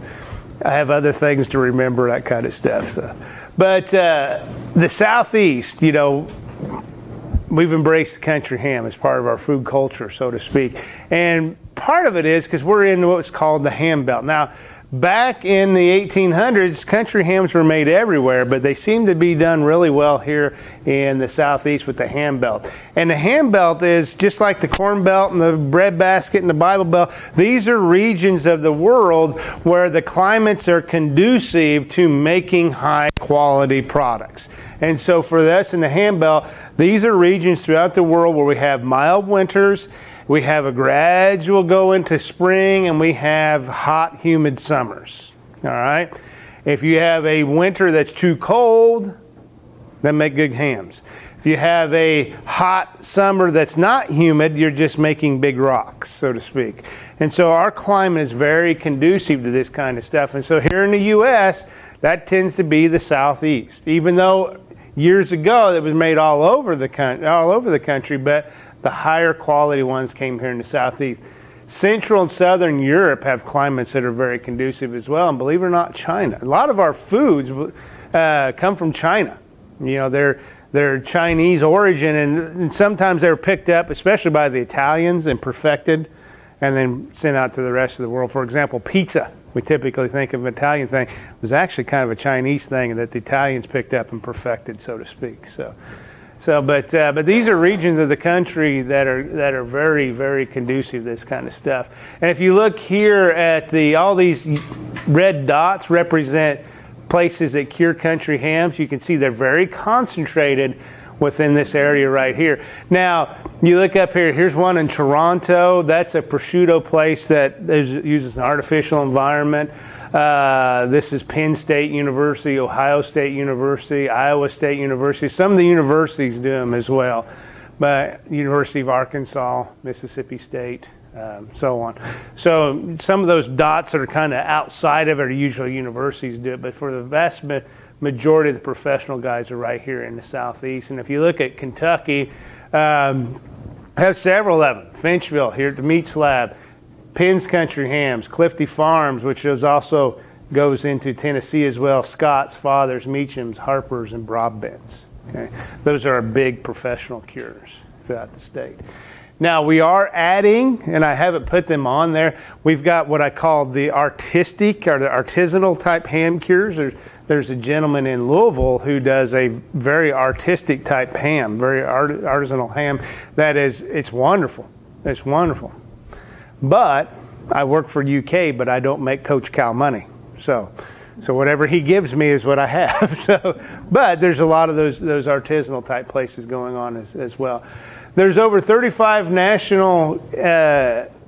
have other things to remember, that kind of stuff. So, but the Southeast, we've embraced the country ham as part of our food culture, so to speak, and part of it is because we're in what's called the ham belt now. Back in the 1800s, country hams were made everywhere, but they seem to be done really well here in the Southeast with the ham belt. And the ham belt is just like the corn belt and the bread basket and the Bible Belt. These are regions of the world where the climates are conducive to making high quality products. And so for us in the ham belt, these are regions throughout the world where we have mild winters, we have a gradual go into spring, and we have hot, humid summers. All right? If you have a winter that's too cold, then make good hams. If you have a hot summer that's not humid, you're just making big rocks, so to speak. And so our climate is very conducive to this kind of stuff. And so here in the U.S., that tends to be the Southeast. Even though years ago it was made all over the country, but the higher quality ones came here in the Southeast. Central and Southern Europe have climates that are very conducive as well. And believe it or not, China. A lot of our foods come from China. They're Chinese origin, and sometimes they're picked up, especially by the Italians, and perfected, and then sent out to the rest of the world. For example, pizza. We typically think of an Italian thing. It was actually kind of a Chinese thing that the Italians picked up and perfected, so to speak. But these are regions of the country that are very, very conducive to this kind of stuff. And if you look here at all these red dots represent places that cure country hams. You can see they're very concentrated within this area right here. Now, you look up here, here's one in Toronto. That's a prosciutto place that uses an artificial environment. This is Penn State University, Ohio State University, Iowa State University. Some of the universities do them as well, but University of Arkansas, Mississippi State, so on. So some of those dots that are kind of outside of it are usually universities do it, but for the vast majority of the professional guys are right here in the Southeast. And if you look at Kentucky, I have several of them. Finchville here at the Meats Lab, Penn's Country Hams, Clifty Farms, which also goes into Tennessee as well, Scott's, Father's, Meacham's, Harper's, and Broadbent's. Okay? Those are our big professional cures throughout the state. Now, we are adding, and I haven't put them on there, we've got what I call the artistic or the artisanal type ham cures. There's a gentleman in Louisville who does a very artistic type ham, very artisanal ham. It's wonderful. It's wonderful. But I work for UK, but I don't make Coach Cal money. So whatever he gives me is what I have. But there's a lot of those artisanal type places going on as well. There's over 35 national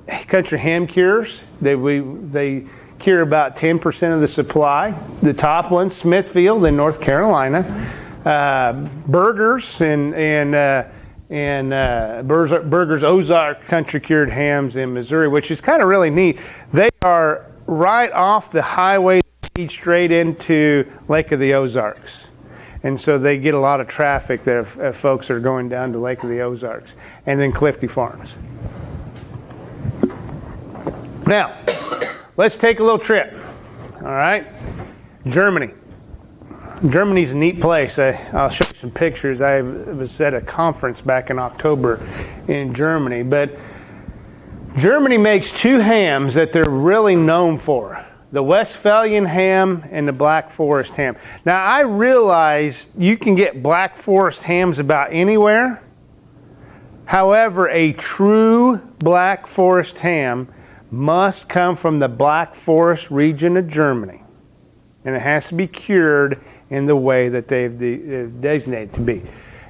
country ham cures. They cure about 10% of the supply. The top one, Smithfield in North Carolina. Burgers and Burgers Ozark country cured hams in Missouri, which is kind of really neat. They are right off the highway that leads straight into Lake of the Ozarks. And so they get a lot of traffic there if folks are going down to Lake of the Ozarks. And then Clifty Farms. Now, let's take a little trip. All right? Germany. Germany's a neat place. I'll show you some pictures. I was at a conference back in October in Germany. But Germany makes two hams that they're really known for. The Westphalian ham and the Black Forest ham. Now, I realize you can get Black Forest hams about anywhere. However, a true Black Forest ham must come from the Black Forest region of Germany. And it has to be cured in the way that they've designated to be.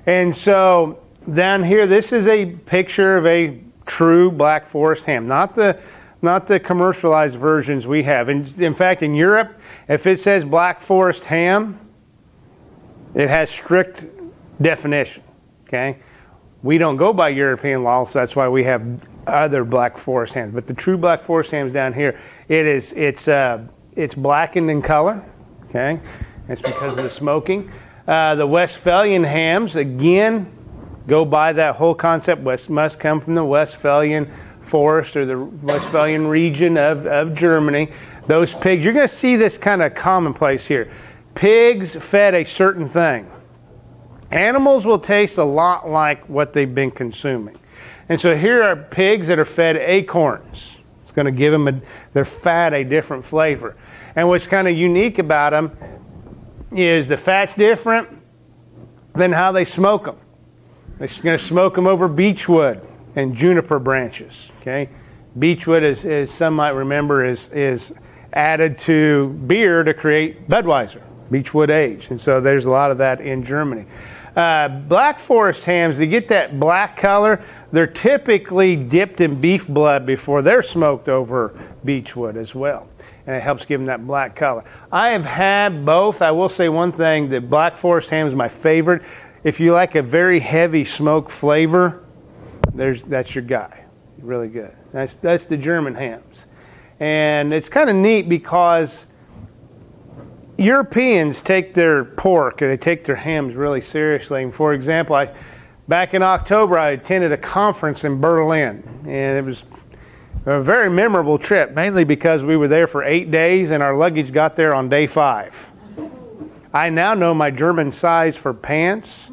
And so, down here, this is a picture of a true Black Forest ham. Not the commercialized versions we have. In fact, in Europe, if it says Black Forest ham, it has strict definition. Okay, we don't go by European law, so that's why we have other Black Forest hams. But the true Black Forest hams down here, it's blackened in color. Okay, it's because of the smoking. The Westphalian hams, again, go by that whole concept. Must come from the Westphalian forest or the Westphalian region of Germany. Those pigs, you're going to see this kind of commonplace here. Pigs fed a certain thing. Animals will taste a lot like what they've been consuming. And so here are pigs that are fed acorns. It's going to give them their fat a different flavor. And what's kind of unique about them is the fat's different than how they smoke them. They're going to smoke them over beechwood and juniper branches. Okay, beechwood, as some might remember, is added to beer to create Budweiser, beechwood age, and so there's a lot of that in Germany. Black Forest hams, they get that black color. They're typically dipped in beef blood before they're smoked over beechwood as well, and it helps give them that black color. I have had both. I will say one thing: the Black Forest ham is my favorite. If you like a very heavy smoke flavor, that's your guy. Really good. That's the German hams. And it's kind of neat because Europeans take their pork and they take their hams really seriously. And for example, back in October, I attended a conference in Berlin. And it was a very memorable trip, mainly because we were there for 8 days and our luggage got there on day 5. I now know my German size for pants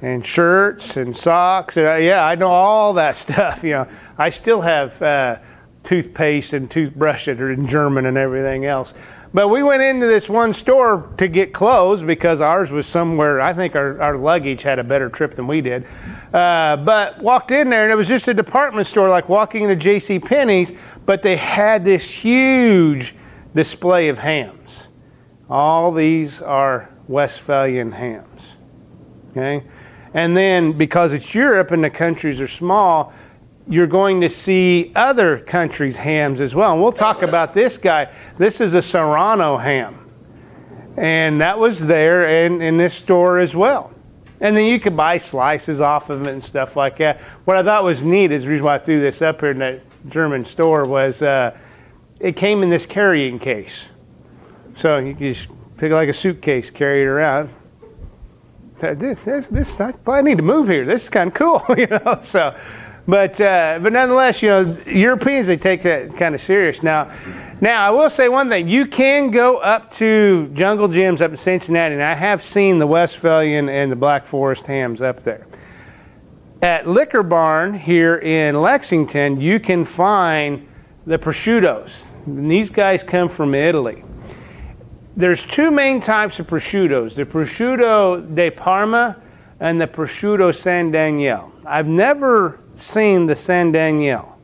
and shirts and socks. And I know all that stuff. You know, I still have toothpaste and toothbrush that are in German and everything else. But we went into this one store to get clothes because ours was somewhere. I think our luggage had a better trip than we did. But walked in there and it was just a department store, like walking into J.C. Penney's. But they had this huge display of hams. All these are Westphalian hams. Okay? And then because it's Europe and the countries are small, you're going to see other countries' hams as well. And we'll talk about this guy. This is a Serrano ham. And that was there in this store as well. And then you could buy slices off of it and stuff like that. What I thought was neat is the reason why I threw this up here in that German store was it came in this carrying case. So you can just pick it like a suitcase, carry it around. I need to move here. This is kind of cool, you know. So, but nonetheless, you know, Europeans, they take that kind of serious. Now, I will say one thing: you can go up to Jungle Jim's up in Cincinnati, and I have seen the Westphalian and the Black Forest hams up there. At Liquor Barn here in Lexington, you can find the prosciuttos. And these guys come from Italy. There's 2 main types of prosciuttos, the prosciutto di Parma and the prosciutto San Daniele. I've never seen the San Daniele.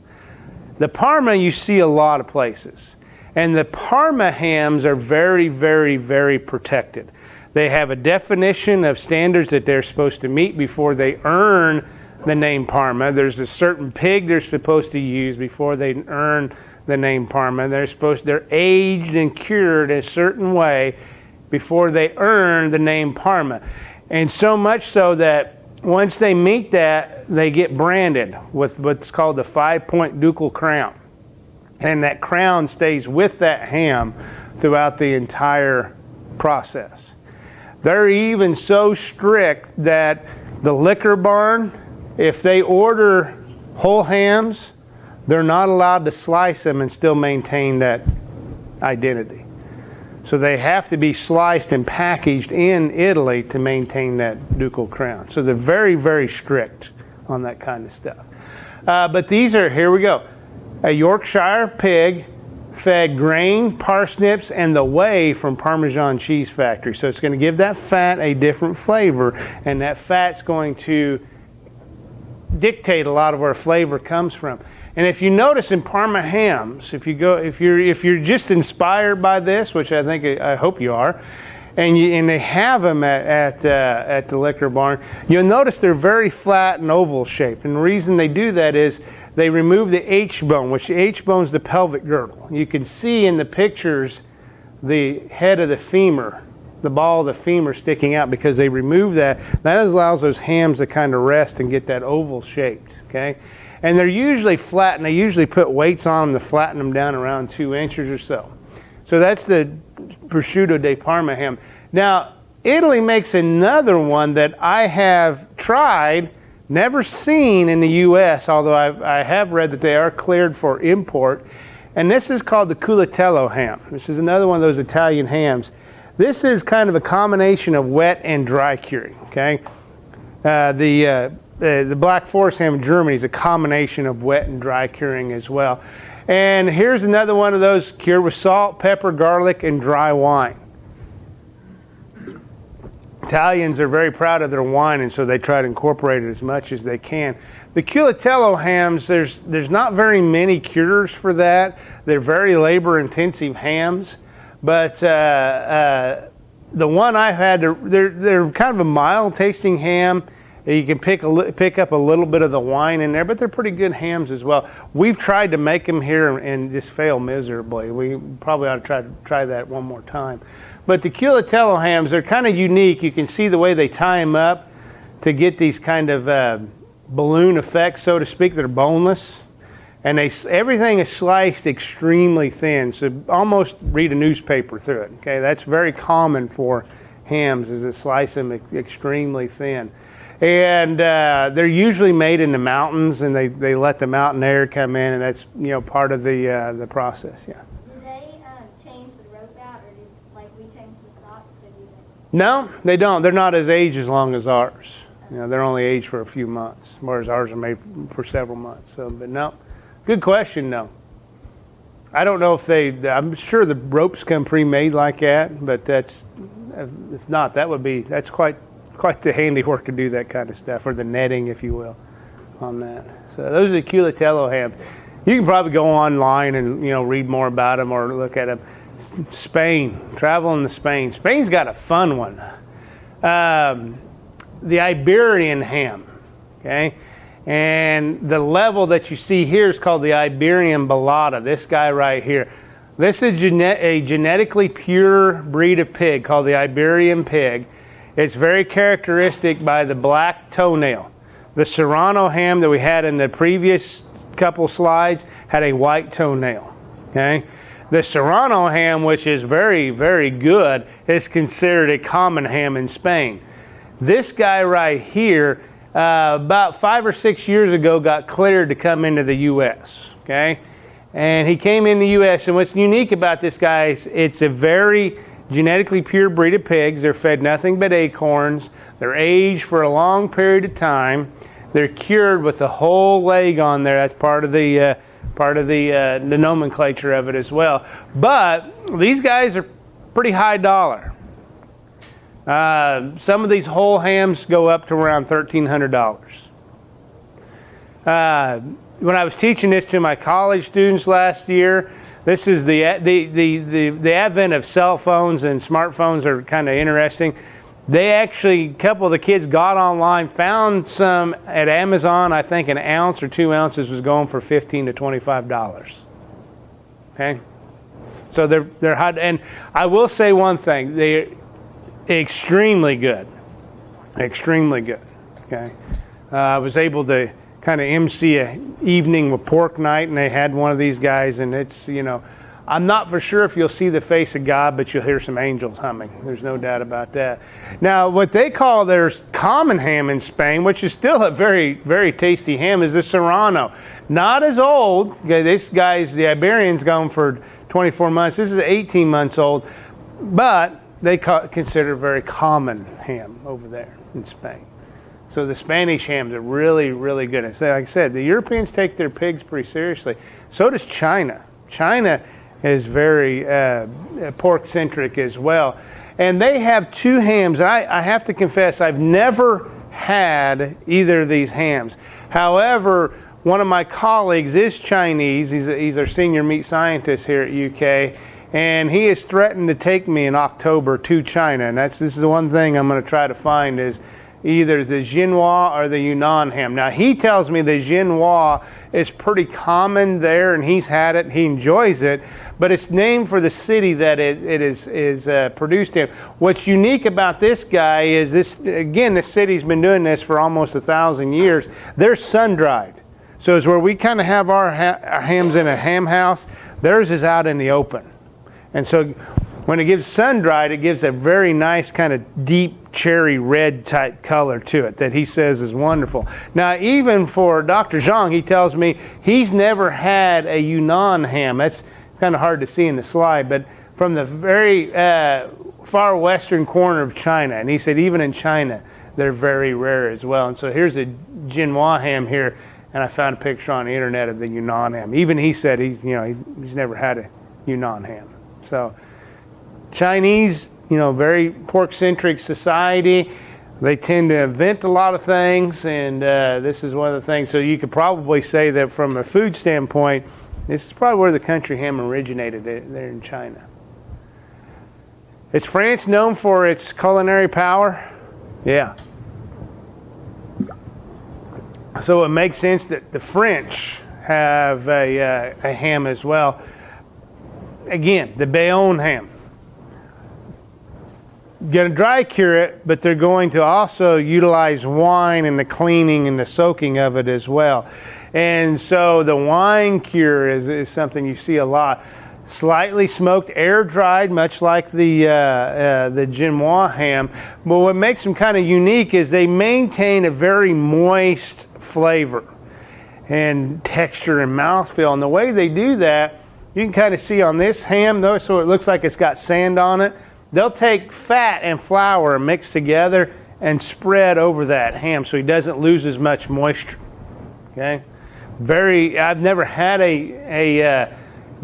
The Parma you see a lot of places. And the Parma hams are very, very, very protected. They have a definition of standards that they're supposed to meet before they earn the name Parma. There's a certain pig they're supposed to use before they earn the name Parma. They're aged and cured a certain way before they earn the name Parma. And so much so that once they meet that, they get branded with what's called the 5-point ducal crown. And that crown stays with that ham throughout the entire process. They're even so strict that the liquor barn, if they order whole hams, they're not allowed to slice them and still maintain that identity. So they have to be sliced and packaged in Italy to maintain that ducal crown. So they're very, very strict on that kind of stuff. But these are, here we go, a Yorkshire pig fed grain, parsnips, and the whey from Parmesan cheese factory. So it's going to give that fat a different flavor, and that fat's going to dictate a lot of where flavor comes from. And if you notice in Parma hams, if you're just inspired by this, which I hope you are, and they have them at the liquor barn, you'll notice they're very flat and oval shaped. And the reason they do that is they remove the H-bone, which the H-bone is the pelvic girdle. You can see in the pictures the head of the femur, the ball of the femur sticking out because they remove that. That allows those hams to kind of rest and get that oval shaped, okay? And they're usually flat, and they usually put weights on them to flatten them down around 2 inches or so. So that's the prosciutto di Parma ham. Now, Italy makes another one that I have tried, never seen in the U.S., although I have read that they are cleared for import. And this is called the culatello ham. This is another one of those Italian hams. This is kind of a combination of wet and dry curing, okay? The Black Forest ham in Germany is a combination of wet and dry curing as well. And here's another one of those cured with salt, pepper, garlic, and dry wine. Italians are very proud of their wine, and so they try to incorporate it as much as they can. The culatello hams, there's not very many cures for that. They're very labor-intensive hams. But the one I've had, they're kind of a mild-tasting ham. You can pick up a little bit of the wine in there, but they're pretty good hams as well. We've tried to make them here and just fail miserably. We probably ought to try that one more time. But the culatello hams, they're kind of unique. You can see the way they tie them up to get these kind of balloon effects, so to speak. They're boneless. And everything is sliced extremely thin, so almost read a newspaper through it. Okay, that's very common for hams, is to slice them extremely thin. And they're usually made in the mountains, and they let the mountain air come in, and that's part of the process. Yeah. Do they change the rope out, or do we change the stocks? No, they don't. They're not as aged as long as ours. They're only aged for a few months, whereas ours are made for several months. So, but no. Good question, though. I don't know if I'm sure the ropes come pre-made like that, but if not, that's quite the handiwork to do that kind of stuff, or the netting, if you will, on that. So those are the culatello hams. You can probably go online and read more about them or look at them. Spain, traveling to Spain. Spain's got a fun one. The Iberian ham, okay? And the level that you see here is called the Iberian Balata, this guy right here. This is a genetically pure breed of pig called the Iberian pig. It's very characteristic by the black toenail. The Serrano ham that we had in the previous couple slides had a white toenail. Okay? The Serrano ham, which is very, very good, is considered a common ham in Spain. This guy right here, about 5 or 6 years ago, got cleared to come into the U.S. Okay, and he came in the U.S. And what's unique about this guy is it's a very genetically pure breed of pigs. They're fed nothing but acorns. They're aged for a long period of time. They're cured with the whole leg on there. That's part of the nomenclature of it as well. But these guys are pretty high dollar. Some of these whole hams go up to around $1,300. When I was teaching this to my college students last year, This is the advent of cell phones and smartphones are kind of interesting. They actually, a couple of the kids got online, found some at Amazon. I think an ounce or 2 ounces was going for $15 to $25. Okay, so they're hot. And I will say one thing: they're extremely good, extremely good. Okay, I was able to kind of MC a evening with pork night, and they had one of these guys, and it's, I'm not for sure if you'll see the face of God, but you'll hear some angels humming. There's no doubt about that. Now, what they call their common ham in Spain, which is still a very, very tasty ham, is the Serrano. Not as old. Okay, this guy's, the Iberian's gone for 24 months. This is 18 months old, but they consider very common ham over there in Spain. So the Spanish hams are really, really good. And so, like I said, the Europeans take their pigs pretty seriously. So does China. China is very pork-centric as well. And they have two hams. I have to confess, I've never had either of these hams. However, one of my colleagues is Chinese. He's our senior meat scientist here at UK. And he has threatened to take me in October to China. And this is the one thing I'm going to try to find is either the Jinhua or the Yunnan ham. Now, he tells me the Jinhua is pretty common there, and he's had it, he enjoys it, but it's named for the city that it is produced in. What's unique about this guy is this city's been doing this for almost 1,000 years. They're sun-dried. So it's where we kind of have our hams in a ham house, theirs is out in the open. And so when it gives sun-dried, it gives a very nice kind of deep cherry red type color to it that he says is wonderful. Now, even for Dr. Zhang, he tells me he's never had a Yunnan ham. That's kind of hard to see in the slide, but from the very far western corner of China. And he said even in China, they're very rare as well. And so here's a Jinhua ham here, and I found a picture on the internet of the Yunnan ham. Even he said he's never had a Yunnan ham. So Chinese, very pork-centric society. They tend to invent a lot of things, and this is one of the things. So you could probably say that from a food standpoint, this is probably where the country ham originated there in China. Is France known for its culinary power? Yeah. So it makes sense that the French have a ham as well. Again, the Bayonne ham. Going to dry cure it, but they're going to also utilize wine in the cleaning and the soaking of it as well. And so the wine cure is something you see a lot. Slightly smoked, air dried, much like the Jinhua ham. But what makes them kind of unique is they maintain a very moist flavor and texture and mouthfeel. And the way they do that, you can kind of see on this ham, though, so it looks like it's got sand on it. They'll take fat and flour and mix together and spread over that ham so he doesn't lose as much moisture. Okay? I've never had a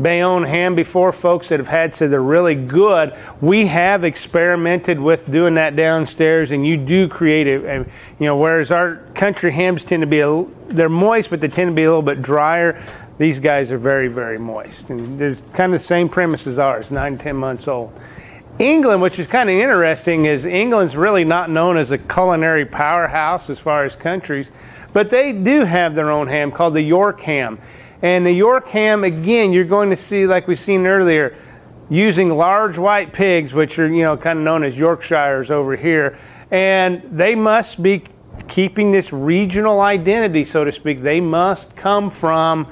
Bayonne ham before. Folks that have had said they're really good. We have experimented with doing that downstairs, and you do create whereas our country hams tend to be they're moist, but they tend to be a little bit drier. These guys are very, very moist. And they're kind of the same premise as ours, 9 to 10 months old. England, which is kind of interesting, is England's really not known as a culinary powerhouse as far as countries, but they do have their own ham called the York ham. And the York ham, again, you're going to see, like we've seen earlier, using large white pigs, which are, kind of known as Yorkshires over here. And they must be keeping this regional identity, so to speak. They must come from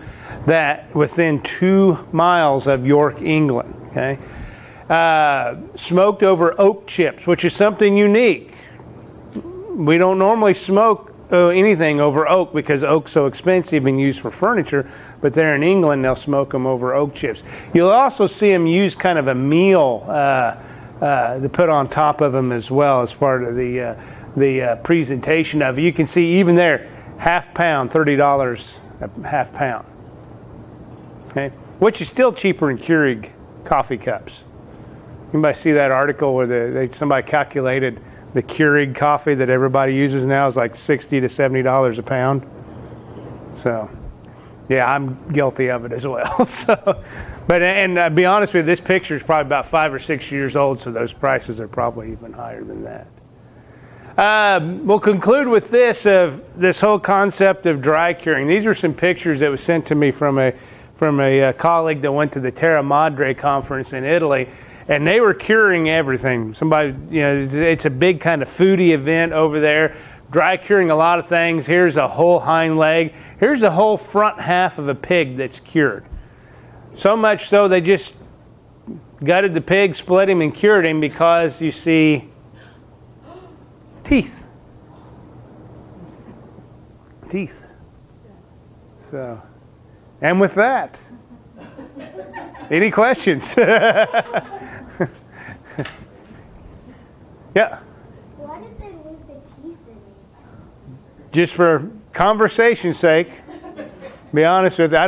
that within 2 miles of York, England. Okay? Smoked over oak chips, which is something unique. We don't normally smoke anything over oak because oak's so expensive and used for furniture, but there in England they'll smoke them over oak chips. You'll also see them use kind of a meal to put on top of them as well as part of the presentation of it. You can see even there, half pound, $30 a half pound. Okay, which is still cheaper than Keurig coffee cups. Anybody see that article where somebody calculated the Keurig coffee that everybody uses now is like $60 to $70 a pound? So, yeah, I'm guilty of it as well. So, But and to be honest with you, this picture is probably about 5 or 6 years old, so those prices are probably even higher than that. We'll conclude with this whole concept of dry curing. These are some pictures that was sent to me from a colleague that went to the Terra Madre conference in Italy, and they were curing everything. Somebody, it's a big kind of foodie event over there, dry curing a lot of things. Here's a whole hind leg. Here's the whole front half of a pig that's cured. So much so they just gutted the pig, split him, and cured him because you see teeth. So, and with that, any questions? Yeah. Why did they leave the teeth in it? Just for conversation's sake. Be honest with you,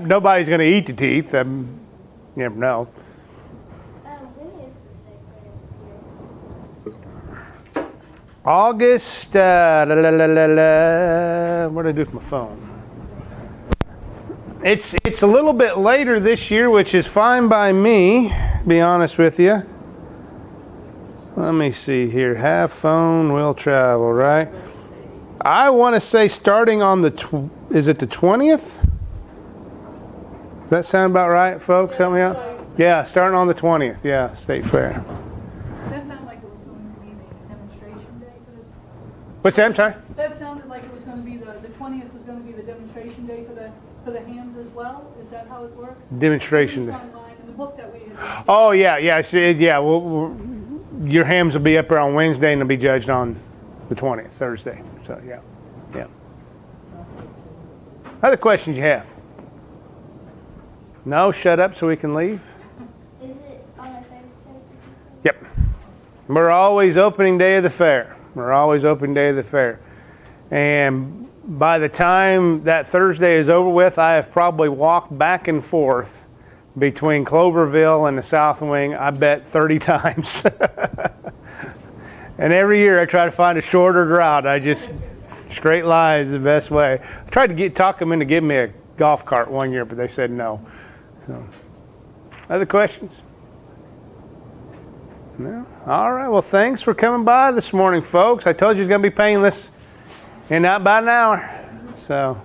nobody's going to eat the teeth. You never know. When is the sacred this year? August, what did I do with my phone? It's a little bit later this year, which is fine by me, be honest with you. Let me see here. Have phone, will travel, right? I want to say starting on is it the 20th? Does that sound about right, folks? Help me out. Yeah, starting on the 20th. Yeah, State Fair. That sounded like it was going to be the demonstration day for the... What's that? I'm sorry? That sounded like it was going to be the 20th was going to be the demonstration day for the hams as well. Is that how it works? Demonstration day. It's online in the book that we had. Oh, yeah. See, yeah. Your hams will be up there on Wednesday and they'll be judged on the 20th, Thursday. So, yeah. Other questions you have? No? Shut up so we can leave? Is it on a Thursday? Yep. We're always opening day of the fair. And by the time that Thursday is over with, I have probably walked back and forth between Cloverville and the South Wing, I bet 30 times. And every year I try to find a shorter route. Straight line is the best way. I tried to talk them into giving me a golf cart one year, but they said no. So, other questions? No? All right. Well, thanks for coming by this morning, folks. I told you it's going to be painless in about an hour. So.